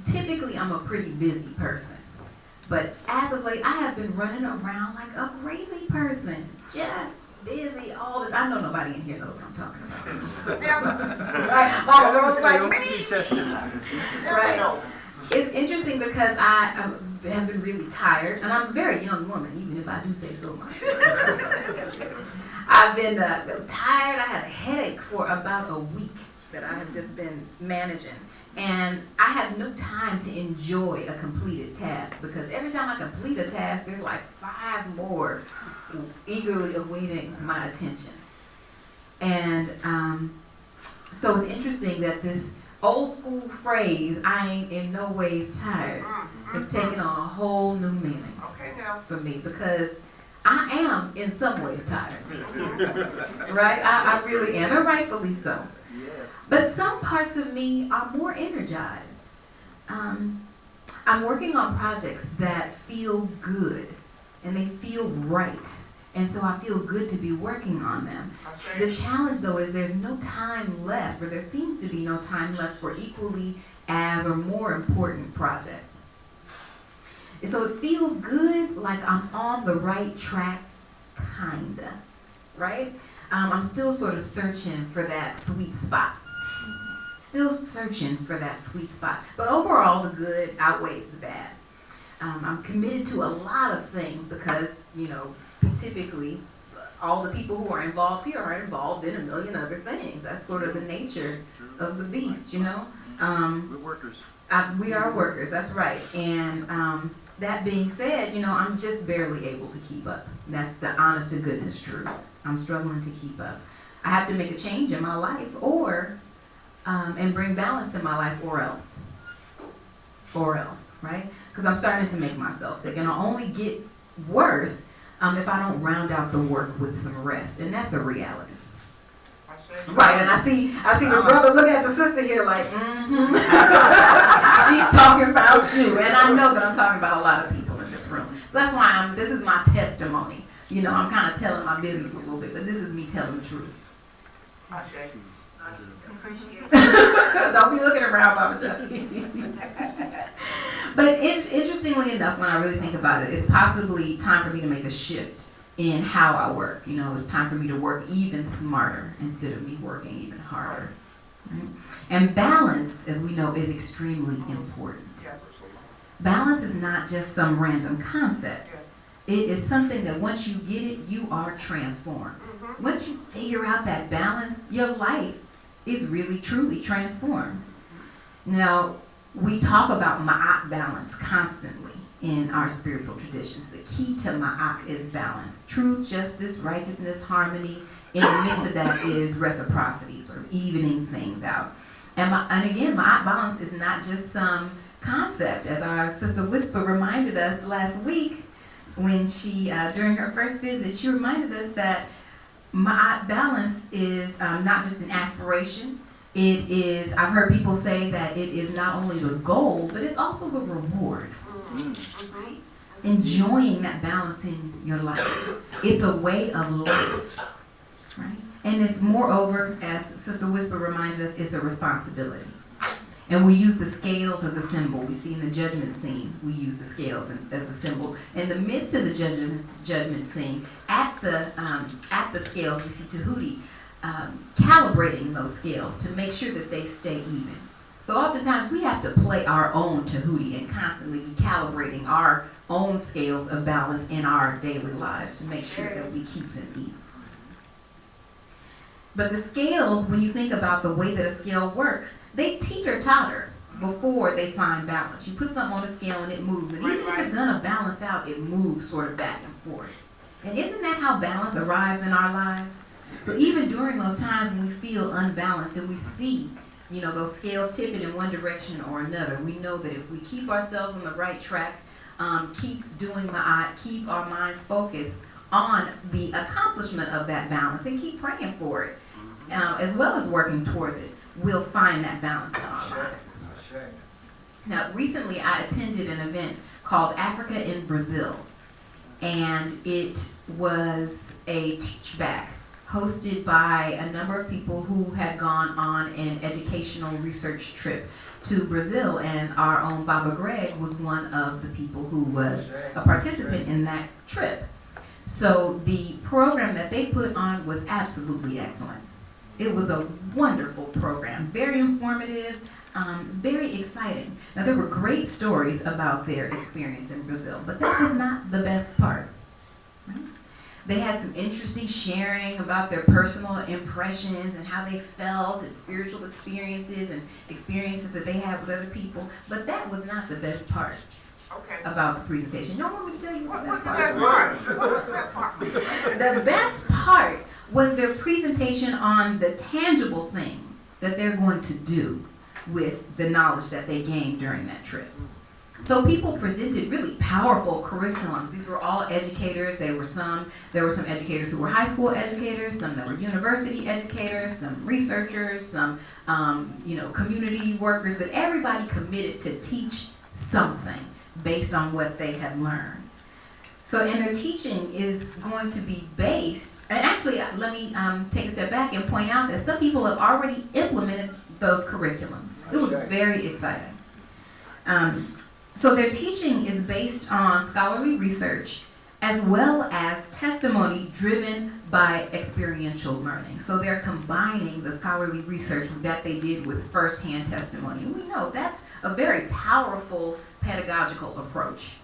Speaker 7: typically I'm a pretty busy person. But as of late, I have been running around like a crazy person. Just busy all the time. I know nobody in here knows what I'm talking about. Right? Mama Rose like me. Right? It's interesting because I have been really tired, and I'm a very young woman, even if I do say so myself. I've been really tired. I had a headache for about a week that I have just been managing, and I have no time to enjoy a completed task, because every time I complete a task, there's like 5 more eagerly awaiting my attention. And so it's interesting that this old school phrase, "I ain't in no ways tired," has taken on a whole new meaning for me, because I am in some ways tired. Right? I really am, and rightfully so. But some parts of me are more energized. I'm working on projects that feel good, and they feel right. And so I feel good to be working on them. The challenge, though, is there's no time left, or there seems to be no time left for equally as or more important projects. And so it feels good, like I'm on the right track, kinda, right? I'm still sort of searching for that sweet spot. Still searching for that sweet spot. But overall, the good outweighs the bad. I'm committed to a lot of things because, you know, typically all the people who are involved here are involved in a million other things. That's sort of the nature of the beast, you know.
Speaker 6: We're workers.
Speaker 7: We are workers, that's right. And that being said, you know, I'm just barely able to keep up. That's the honest to goodness truth. I'm struggling to keep up. I have to make a change in my life, or and bring balance to my life, or else, right? Because I'm starting to make myself sick, and I'll only get worse if I don't round out the work with some rest, and that's a reality. Right, and I see the brother looking at the sister here like, she's talking about you, and I know that I'm talking about a lot of people in this room. So that's why this is my testimony. You know, I'm kind of telling my business a little bit, but this is me telling the truth. Don't be looking around, Baba Joe. But interestingly enough, when I really think about it, it's possibly time for me to make a shift in how I work. You know, it's time for me to work even smarter instead of me working even harder. Right? And balance, as we know, is extremely important. Balance is not just some random concept. It is something that once you get it, you are transformed. Once you figure out that balance, your life is really, truly transformed. Now, we talk about M.I.T balance constantly in our spiritual traditions. The key to M.I.T is balance. Truth, justice, righteousness, harmony. In the midst of that is reciprocity, sort of evening things out. And again, M.I.T balance is not just some concept. As our sister Whisper reminded us last week, when she, during her first visit, she reminded us that M.I.T balance is not just an aspiration. It is, I've heard people say that it is not only the goal, but it's also the reward. Right? Enjoying that balance in your life. It's a way of life. Right? And it's moreover, as Sister Whisper reminded us, it's a responsibility. And we use the scales as a symbol. We see in the judgment scene, we use the scales as a symbol. In the midst of the judgment scene, at the scales, we see Tahuti calibrating those scales to make sure that they stay even. So oftentimes we have to play our own Tahuti and constantly be calibrating our own scales of balance in our daily lives to make sure that we keep them even. But the scales, when you think about the way that a scale works, they teeter-totter before they find balance. You put something on a scale and it moves, and even if it's going to balance out, it moves sort of back and forth. And isn't that how balance arrives in our lives? So even during those times when we feel unbalanced and we see those scales tipping in one direction or another. We know that if we keep ourselves on the right track, keep doing M.I.T, keep our minds focused on the accomplishment of that balance and keep praying for it, as well as working towards it, we'll find that balance in our lives. Now, recently I attended an event called Africa in Brazil, and it was a teach back hosted by a number of people who had gone on an educational research trip to Brazil, and our own Baba Greg was one of the people who was a participant in that trip. So the program that they put on was absolutely excellent. It was a wonderful program, very informative, very exciting. Now, there were great stories about their experience in Brazil, but that was not the best part. Right? They had some interesting sharing about their personal impressions and how they felt and spiritual experiences and experiences that they had with other people, but that was not the best part about the presentation. You don't want me to tell you what the best part was? The best part was their presentation on the tangible things that they're going to do with the knowledge that they gained during that trip. So people presented really powerful curriculums. These were all educators. There were some educators who were high school educators, some that were university educators, some researchers, some community workers, but everybody committed to teach something based on what they had learned. So, and their teaching is going to be based, and actually let me take a step back and point out that some people have already implemented those curriculums. It was very exciting. So their teaching is based on scholarly research as well as testimony driven by experiential learning. So they're combining the scholarly research that they did with firsthand testimony. And we know that's a very powerful pedagogical approach.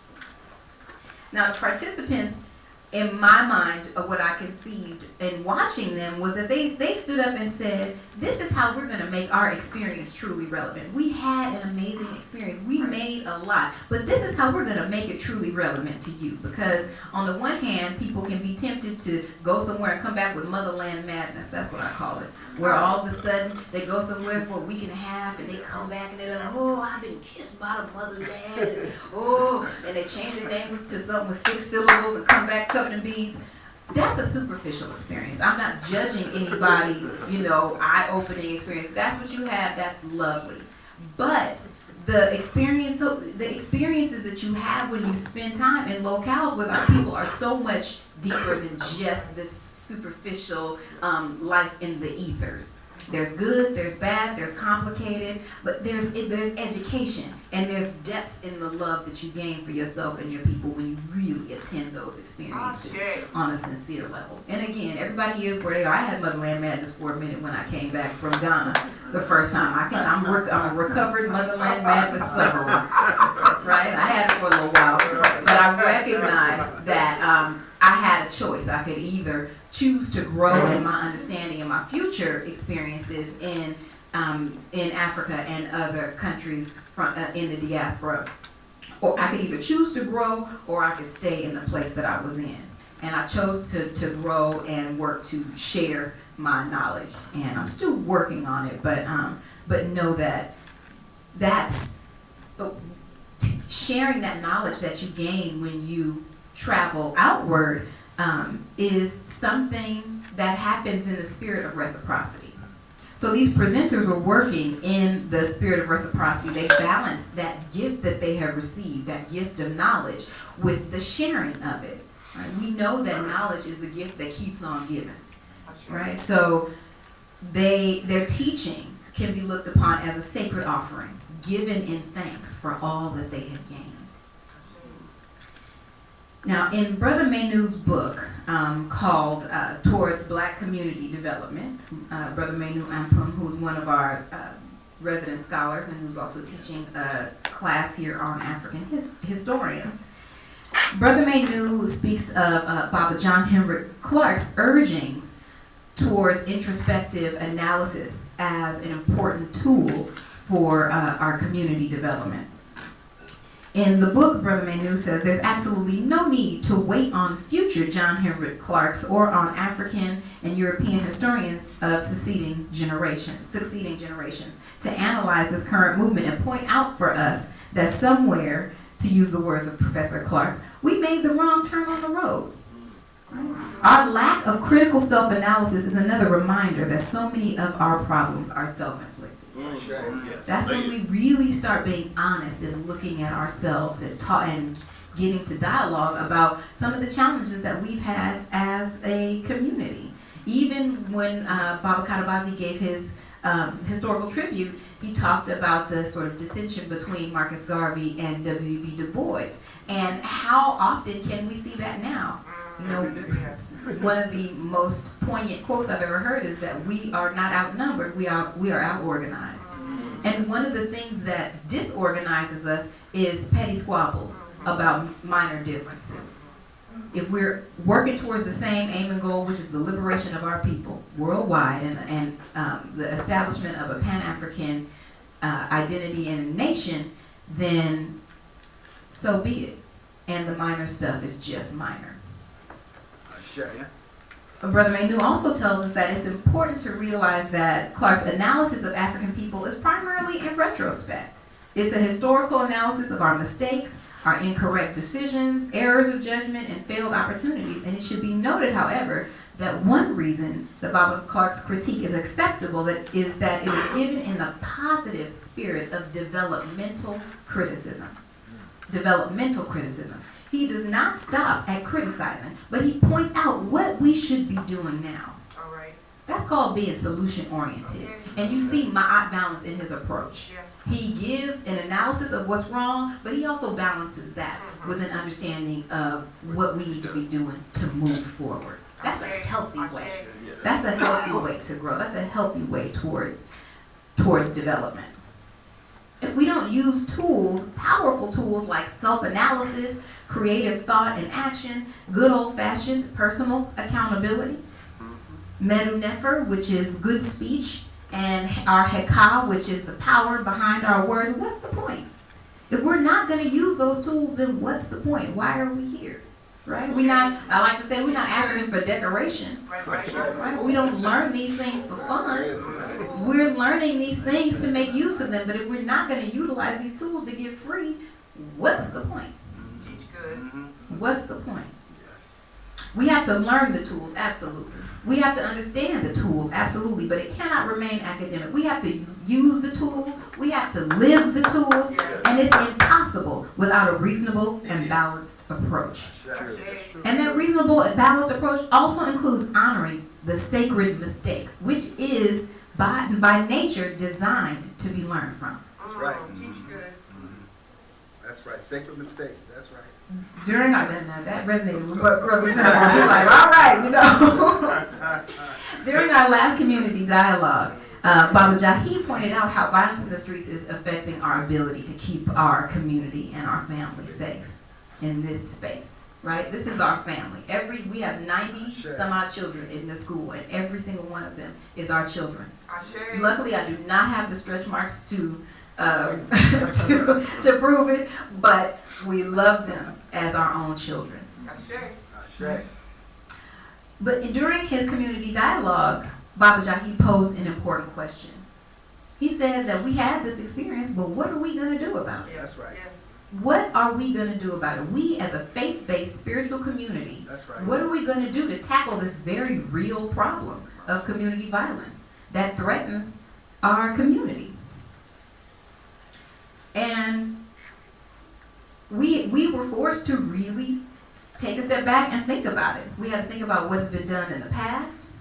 Speaker 7: Now, the participants, in my mind, of what I conceived in watching them was that they stood up and said, this is how we're going to make our experience truly relevant. We had an amazing experience. We made a lot. But this is how we're going to make it truly relevant to you. Because on the one hand, people can be tempted to go somewhere and come back with motherland madness. That's what I call it. Where all of a sudden they go somewhere for a week and a half and they come back and they're like, oh, I've been kissed by the motherland. And they change their names to something with 6 syllables and come back covered in beads. That's a superficial experience. I'm not judging anybody's, eye-opening experience. If that's what you have, that's lovely. But the experiences that you have when you spend time in locales with our people are so much deeper than just this superficial life in the ethers. There's good, there's bad, there's complicated, but there's education and there's depth in the love that you gain for yourself and your people when you really attend those experiences on a sincere level. And again, everybody is where they are. I had motherland madness for a minute when I came back from Ghana the first time. I'm a recovered motherland madness sufferer, right? I had it for a little while, but I recognized that I had a choice. I could either choose to grow in my understanding and my future experiences in Africa and other countries in the diaspora, or I could either choose to grow or I could stay in the place that I was in. And I chose to grow and work to share my knowledge, and I'm still working on it. But know that that's sharing that knowledge that you gain when you travel outward. Is something that happens in the spirit of reciprocity. So these presenters were working in the spirit of reciprocity. They balanced that gift that they had received, that gift of knowledge, with the sharing of it. Right? We know that knowledge is the gift that keeps on giving. Right? So their teaching can be looked upon as a sacred offering, given in thanks for all that they had gained. Now, in Brother Menu's book called Towards Black Community Development, Brother Menu Ampum, who's one of our resident scholars and who's also teaching a class here on African historians, Brother Menu speaks of Baba John Henrik Clarke's urgings towards introspective analysis as an important tool for our community development. In the book, Brother Manu says there's absolutely no need to wait on future John Henrik Clarkes or on African and European historians of succeeding generations to analyze this current movement and point out for us that somewhere, to use the words of Professor Clark, we made the wrong turn on the road. Our lack of critical self-analysis is another reminder that so many of our problems are self-inflicted. That's when we really start being honest and looking at ourselves and getting to dialogue about some of the challenges that we've had as a community. Even when Baba Katabazi gave his historical tribute, he talked about the sort of dissension between Marcus Garvey and W.B. Du Bois. And how often can we see that now? You know, one of the most poignant quotes I've ever heard is that we are not outnumbered, we are out-organized. And one of the things that disorganizes us is petty squabbles about minor differences. If we're working towards the same aim and goal, which is the liberation of our people worldwide and the establishment of a Pan-African identity and nation, then so be it. And the minor stuff is just minor. Brother Manu also tells us that it's important to realize that Clark's analysis of African people is primarily in retrospect. It's a historical analysis of our mistakes, our incorrect decisions, errors of judgment, and failed opportunities. And it should be noted, however, that one reason that Baba Clark's critique is acceptable is that it is given in the positive spirit of developmental criticism. Developmental criticism. He does not stop at criticizing, but he points out what we should be doing now.
Speaker 5: All right.
Speaker 7: That's called being solution-oriented. And you see M.I.T. balance in his approach. He gives an analysis of what's wrong, but he also balances that with an understanding of what we need to be doing to move forward. That's a healthy way. That's a healthy way to grow. That's a healthy way towards development. If we don't use tools, powerful tools like self-analysis, creative thought and action, good old-fashioned personal accountability, medu nefer, which is good speech, and our heka, which is the power behind our words, what's the point? If we're not going to use those tools, then what's the point? Why are we here? Right? I like to say we're not African for decoration. Right? We don't learn these things for fun. We're learning these things to make use of them, but if we're not going to utilize these tools to get free, what's the point? What's the point? We have to learn the tools, absolutely. We have to understand the tools, absolutely, but it cannot remain academic. We have to use the tools, we have to live the tools, and it's impossible without a reasonable and balanced approach. And that reasonable and balanced approach also includes honoring the sacred mistake, which is by nature designed to be learned from.
Speaker 8: That's right. That's right. Sacred mistake. That's right.
Speaker 7: During our that resonated with Brother Senator. He was like, all right, you know. During our last community dialogue, Baba Jahi pointed out how violence in the streets is affecting our ability to keep our community and our family safe in this space. Right? This is our family. We have 90 some odd children in the school, and every single one of them is our children. Luckily, I do not have the stretch marks to prove it, but we love them as our own children. But during his community dialogue, Baba Jahi posed an important question. He said that we had this experience, but what are we going to do about it?
Speaker 8: That's right.
Speaker 7: What are we going to do about it? We as a faith-based spiritual community, what are we going to do to tackle this very real problem of community violence that threatens our community? And we were forced to really take a step back and think about it. We had to think about what has been done in the past.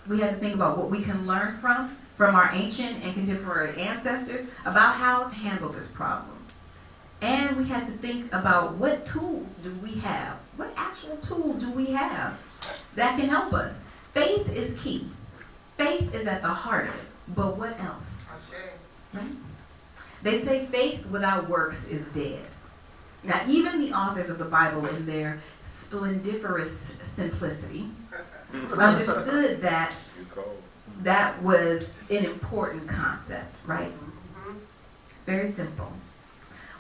Speaker 7: We had to think about what we can learn from our ancient and contemporary ancestors about how to handle this problem. And we had to think about what tools do we have? What actual tools do we have that can help us? Faith is key. Faith is at the heart of it. But what else? Right? They say faith without works is dead. Now, even the authors of the Bible, in their splendiferous simplicity, understood that that was an important concept, right? It's very simple.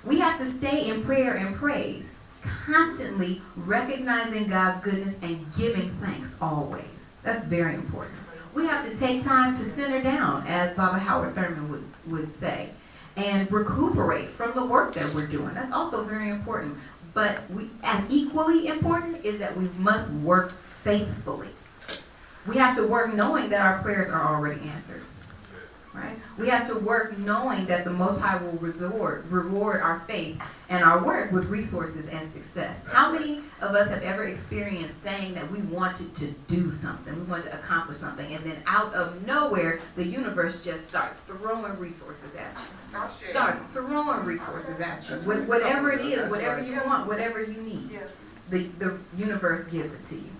Speaker 7: We have to stay in prayer and praise, constantly recognizing God's goodness and giving thanks always. That's very important. We have to take time to center down, as Baba Howard Thurman would say, and recuperate from the work that we're doing. That's also very important. But as equally important is that we must work faithfully. We have to work knowing that our prayers are already answered. Right? We have to work knowing that the Most High will reward our faith and our work with resources and success. How many of us have ever experienced saying that we wanted to do something, we wanted to accomplish something, and then out of nowhere, the universe just starts throwing resources at you. Start throwing resources at you. Whatever it is, whatever you want, whatever you need, the universe gives it to you.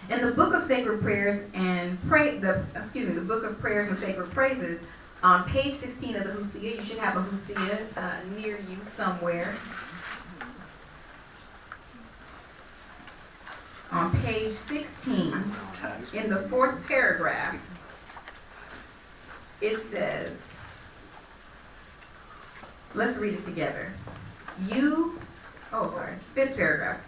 Speaker 7: In the Book of Sacred Prayers and the Book of Prayers and Sacred Praises, on page 16 of the Husia, you should have a Husia near you somewhere. On page 16, in the 4th paragraph, it says, let's read it together. 5th paragraph.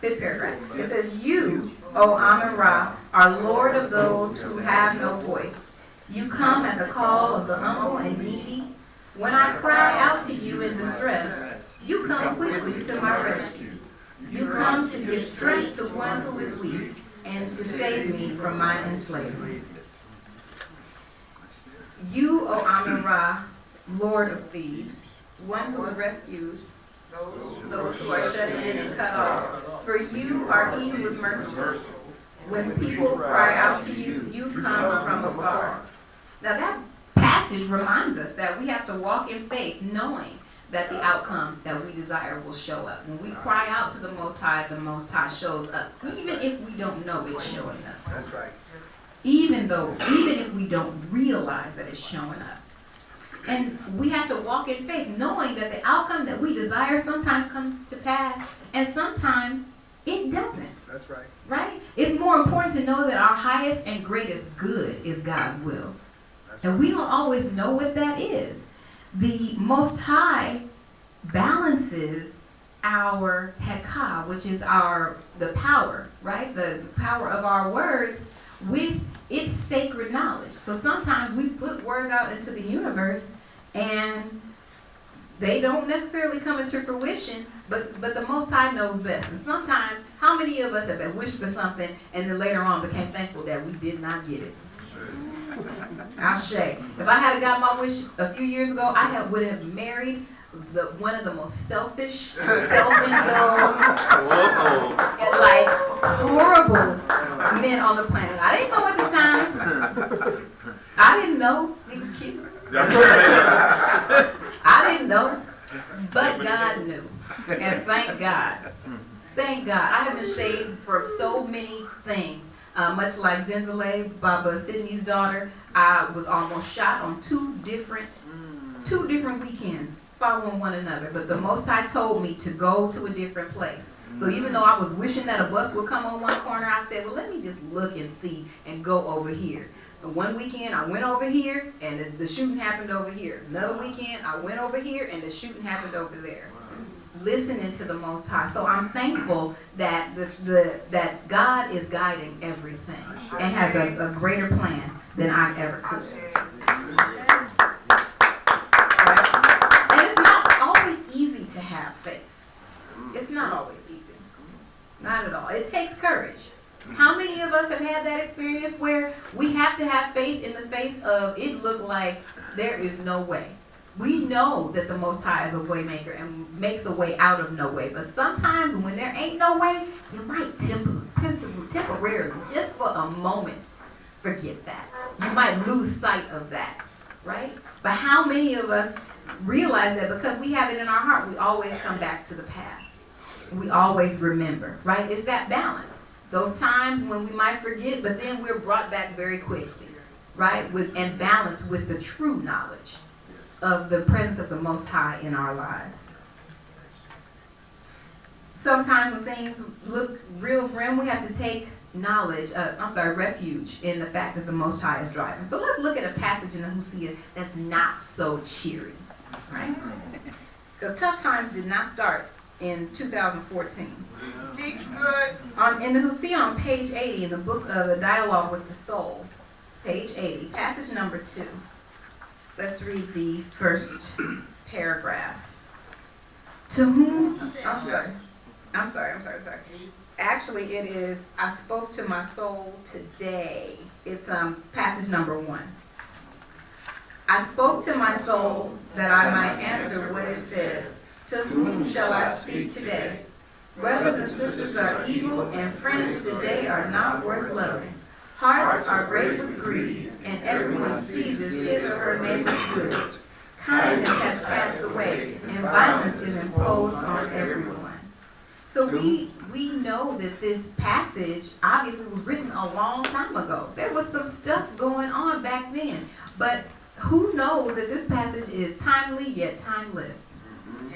Speaker 7: 5th paragraph. It says, "You, O Amun-Ra, are Lord of those who have no voice. You come at the call of the humble and needy. When I cry out to you in distress, you come quickly to my rescue. You come to give strength to one who is weak and to save me from my enslavement. You, O Amun-Ra, Lord of Thebes, one who rescues those who are shut in and cut off. For you are he who is merciful. When people cry out to you, you come from afar." Now that passage reminds us that we have to walk in faith, knowing that the outcome that we desire will show up. When we cry out to the Most High shows up, even if we don't know it's showing up.
Speaker 8: That's right.
Speaker 7: Even if we don't realize that it's showing up. And we have to walk in faith, knowing that the outcome that we desire sometimes comes to pass, and sometimes it doesn't.
Speaker 8: That's right.
Speaker 7: Right? It's more important to know that our highest and greatest good is God's will. And we don't always know what that is. The Most High balances our hekah, which is the power, right? The power of our words with its sacred knowledge. So sometimes we put words out into the universe and they don't necessarily come into fruition, but the Most High knows best. And sometimes, how many of us have wished for something and then later on became thankful that we did not get it? Ashe. If I had got my wish a few years ago, I would have married one of the most selfish, self-indulged, and like horrible men on the planet. I didn't know at the time. I didn't know he was cute. I didn't know, but God knew, and thank God. Thank God. I have been saved from so many things. Much like Zenzele, Baba Sydney's daughter, I was almost shot on two different weekends following one another. But the Most High told me to go to a different place. So even though I was wishing that a bus would come on one corner, I said, well, let me just look and see and go over here. And one weekend I went over here and the shooting happened over here. Another weekend I went over here and the shooting happened over there. Listening to the Most High. So I'm thankful that that God is guiding everything and has a greater plan than I ever could. Right? And it's not always easy to have faith. It's not always easy. Not at all. It takes courage. How many of us have had that experience where we have to have faith in the face of it look like there is no way? We know that the Most High is a way maker and makes a way out of no way. But sometimes when there ain't no way, you might temporarily, just for a moment, forget that. You might lose sight of that, right? But how many of us realize that because we have it in our heart, we always come back to the path. We always remember, right? It's that balance. Those times when we might forget, but then we're brought back very quickly, right? And balanced with the true knowledge of the presence of the Most High in our lives. Sometimes when things look real grim, we have to take refuge in the fact that the Most High is driving. So let's look at a passage in the Husia that's not so cheery. right? Because tough times did not start in 2014.
Speaker 3: Teach good.
Speaker 7: In the Hosea on page 80 in the book of the Dialogue with the Soul, page 80, passage number 2. Let's read the first paragraph. To whom, I'm sorry. Actually, it is, I spoke to my soul today. It's passage number 1. I spoke to my soul that I might answer what it said. To whom shall I speak today? Brothers and sisters are evil, and friends today are not worth loving. Hearts are great with greed, and everyone seizes his or her neighbor's goods. Kindness has passed away, and violence is imposed on everyone. So we know that this passage obviously was written a long time ago. There was some stuff going on back then, but who knows that this passage is timely yet timeless?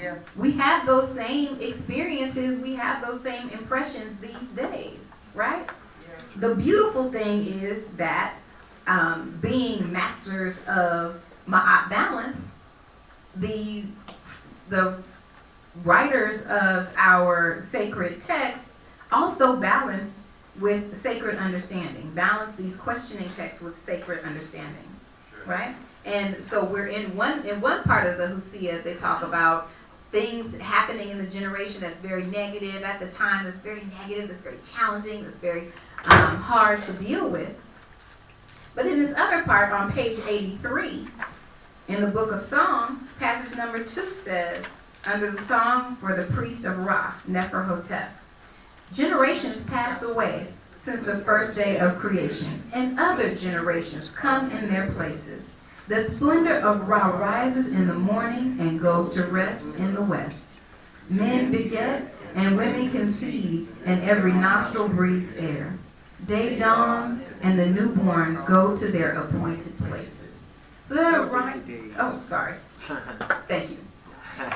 Speaker 3: Yes.
Speaker 7: We have those same experiences, we have those same impressions these days, right?
Speaker 3: Yes.
Speaker 7: The beautiful thing is that being masters of M.I.T balance, the writers of our sacred texts also balanced with sacred understanding, balanced these questioning texts with sacred understanding, right? And so we're in one part of the Hosea, they talk about things happening in the generation that's very negative at the time, that's very negative, that's very challenging, that's very hard to deal with. But in this other part on page 83, in the book of Songs, passage number 2 says, under the song for the priest of Ra, Neferhotep, generations passed away since the first day of creation, and other generations come in their places. The splendor of Ra rises in the morning and goes to rest in the west. Men beget and women conceive, and every nostril breathes air. Day dawns and the newborn go to their appointed places. So that Thank you.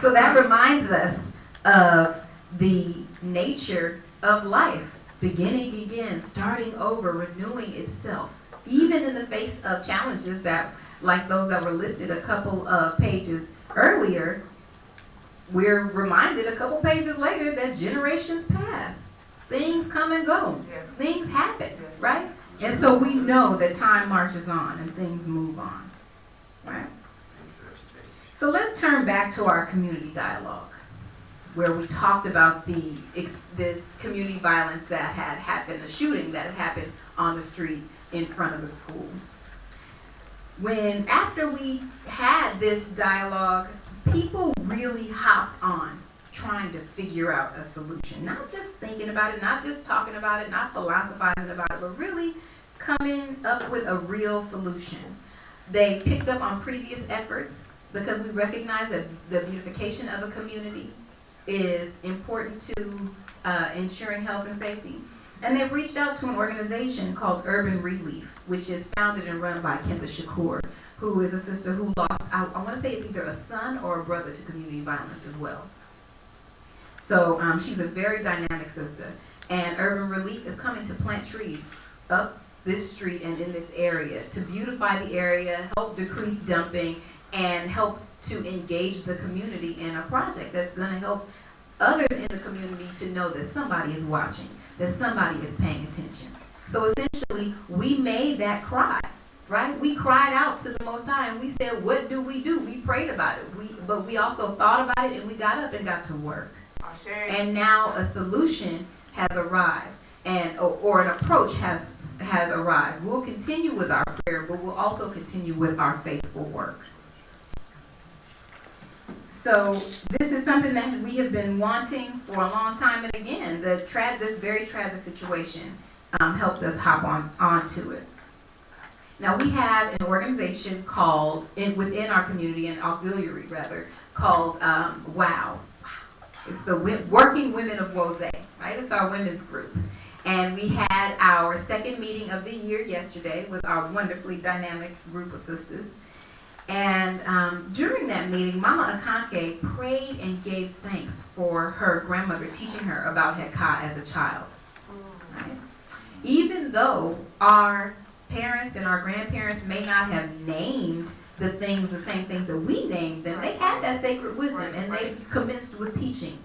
Speaker 7: So that reminds us of the nature of life, beginning again, starting over, renewing itself, even in the face of challenges that, like those that were listed a couple of pages earlier. We're reminded a couple pages later that generations pass. Things come and go.
Speaker 3: Yes.
Speaker 7: Things happen,
Speaker 3: Yes.
Speaker 7: right? And so we know that time marches on and things move on, right? So let's turn back to our community dialogue, where we talked about this community violence that had happened, the shooting that had happened on the street in front of the school. After we had this dialogue, people really hopped on trying to figure out a solution. Not just thinking about it, not just talking about it, not philosophizing about it, but really coming up with a real solution. They picked up on previous efforts because we recognize that the beautification of a community is important to ensuring health and safety. And they reached out to an organization called Urban Relief, which is founded and run by Kemba Shakur, who is a sister who lost, I want to say it's either a son or a brother to community violence as well. So she's a very dynamic sister. And Urban Relief is coming to plant trees up this street and in this area to beautify the area, help decrease dumping, and help to engage the community in a project that's going to help others in the community to know that somebody is watching, that somebody is paying attention. So essentially, we made that cry, right? We cried out to the Most High and we said, what do? We prayed about it. But we also thought about it and we got up and got to work. And now a solution has arrived, or an approach has arrived. We'll continue with our prayer, but we'll also continue with our faithful work. So this is something that we have been wanting for a long time, and again, this very tragic situation helped us hop onto it. Now we have an organization called within our community, an auxiliary rather, called WOW. It's the Working Women of Wose, right? It's our women's group. And we had our second meeting of the year yesterday with our wonderfully dynamic group of sisters. And during that meeting, Mama Akanke prayed and gave thanks for her grandmother teaching her about Heka as a child. Right? Even though our parents and our grandparents may not have named the same things that we named them. They had that sacred wisdom, and they commenced with teaching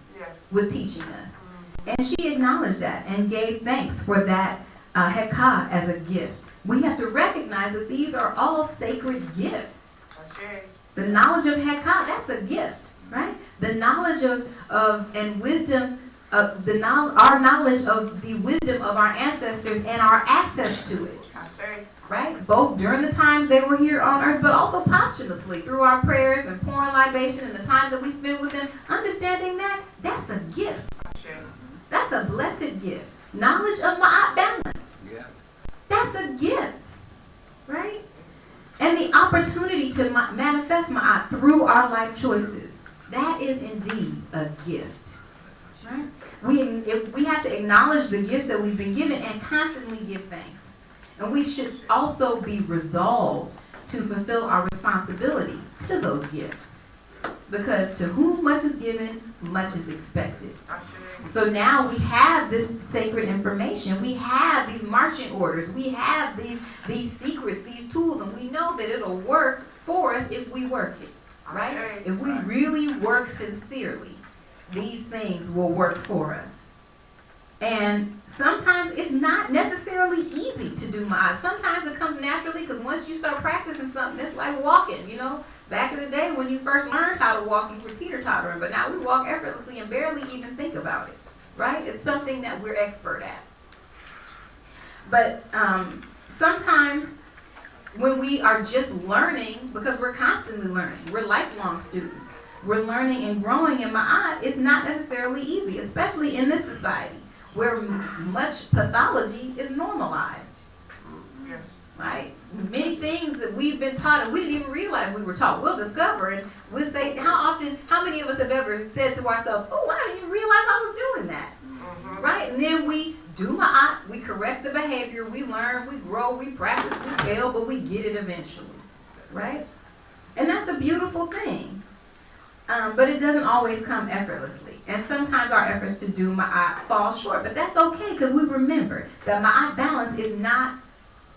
Speaker 7: us. And she acknowledged that and gave thanks for that hekah as a gift. We have to recognize that these are all sacred gifts. The knowledge of hekah, that's a gift, right? The knowledge of and wisdom, our knowledge of the wisdom of our ancestors and our access to it, right? Both during the times they were here on earth, but also posthumously through our prayers and pouring libation and the time that we spend with them. Understanding that, that's a gift. That's a blessed gift. Knowledge of M.I.T balance. That's a gift, right? And the opportunity to manifest M.I.T through our life choices. That is indeed a gift, right? We have to acknowledge the gifts that we've been given and constantly give thanks. And we should also be resolved to fulfill our responsibility to those gifts. Because to whom much is given, much is expected. So now we have this sacred information. We have these marching orders. We have these secrets, these tools, and we know that it'll work for us if we work it, right? If we really work sincerely, these things will work for us. And sometimes it's not necessarily easy to do M.I.T. Sometimes it comes naturally, because once you start practicing something, it's like walking, you know. Back in the day when you first learned how to walk, you were teeter-tottering, but now we walk effortlessly and barely even think about it, right? It's something that we're expert at. But sometimes when we are just learning, because we're constantly learning, we're lifelong students, we're learning and growing in M.I.T, it's not necessarily easy, especially in this society where much pathology is normalized. Right? Many things that we've been taught and we didn't even realize we were taught. We'll discover and we'll say, how many of us have ever said to ourselves, oh, I didn't even realize I was doing that. Right? And then we do M.I.T, we correct the behavior, we learn, we grow, we practice, we fail, but we get it eventually. Right? And that's a beautiful thing. But it doesn't always come effortlessly. And sometimes our efforts to do M.I.T fall short, but that's okay, because we remember that M.I.T balance is not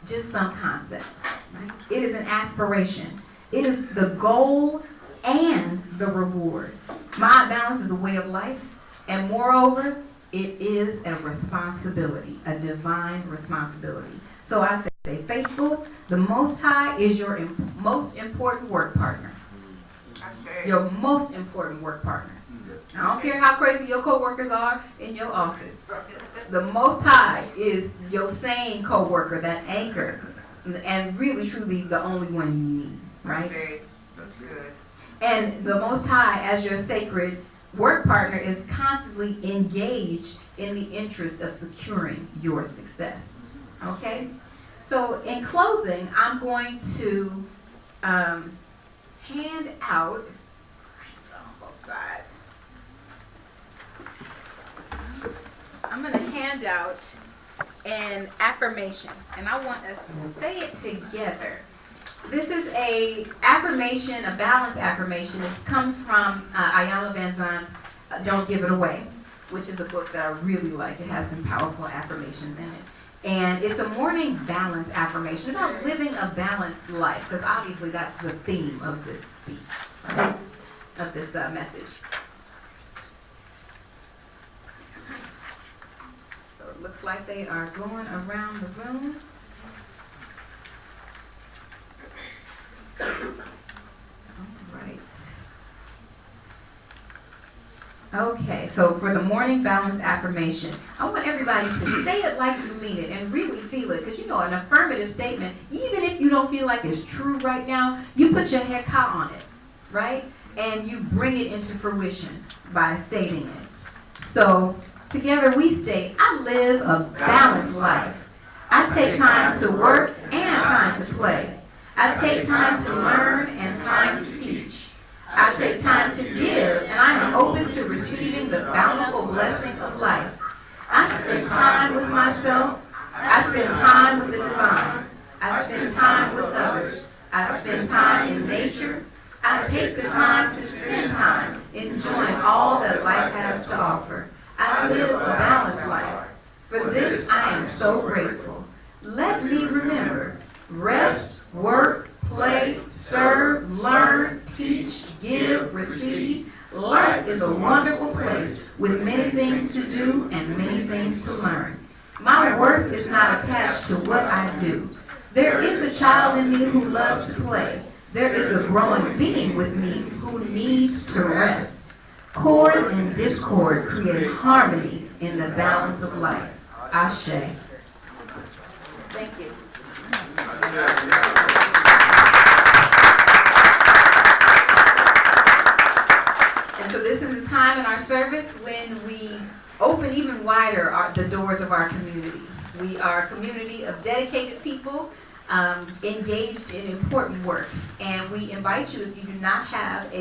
Speaker 7: just some concept, right? It is an aspiration. It is the goal and the reward. M.I.T balance is a way of life, and moreover, it is a responsibility, a divine responsibility. So I say, stay faithful. The Most High is your most important work partner. Your most important work partner. I don't care how crazy your coworkers are in your office. The Most High is your sane coworker, that anchor, and really, truly, the only one you need, right?
Speaker 5: Okay, that's good.
Speaker 7: And the Most High, as your sacred work partner, is constantly engaged in the interest of securing your success. Okay? So, in closing, I'm going to hand out on both sides. I'm going to hand out an affirmation, and I want us to say it together. This is a affirmation, a balance affirmation. It comes from Iyanla Vanzant's Don't Give It Away, which is a book that I really like. It has some powerful affirmations in it. And it's a morning balance affirmation about living a balanced life, because obviously that's the theme of this speech, right? Of this message. Looks like they are going around the room. All right. Okay, so for the morning balance affirmation, I want everybody to say it like you mean it and really feel it. Because you know, an affirmative statement, even if you don't feel like it's true right now, you put your hekah on it, right? And you bring it into fruition by stating it. So, together we state, I live a balanced life. I take time to work and time to play. I take time to learn and time to teach. I take time to give, and I am open to receiving the bountiful blessing of life. I spend time with myself. I spend time with the divine. I spend time with others. I spend time in nature. I take the time to spend time enjoying all that life has to offer. I live a balanced life. For this I am so grateful. Let me remember, rest, work, play, serve, learn, teach, give, receive. Life is a wonderful place with many things to do and many things to learn. My worth is not attached to what I do. There is a child in me who loves to play. There is a growing being with me who needs to rest. Chords and discord create harmony in the balance of life. Ashe. Thank you. And so this is the time in our service when we open even wider the doors of our community. We are a community of dedicated people engaged in important work. And we invite you, if you do not have a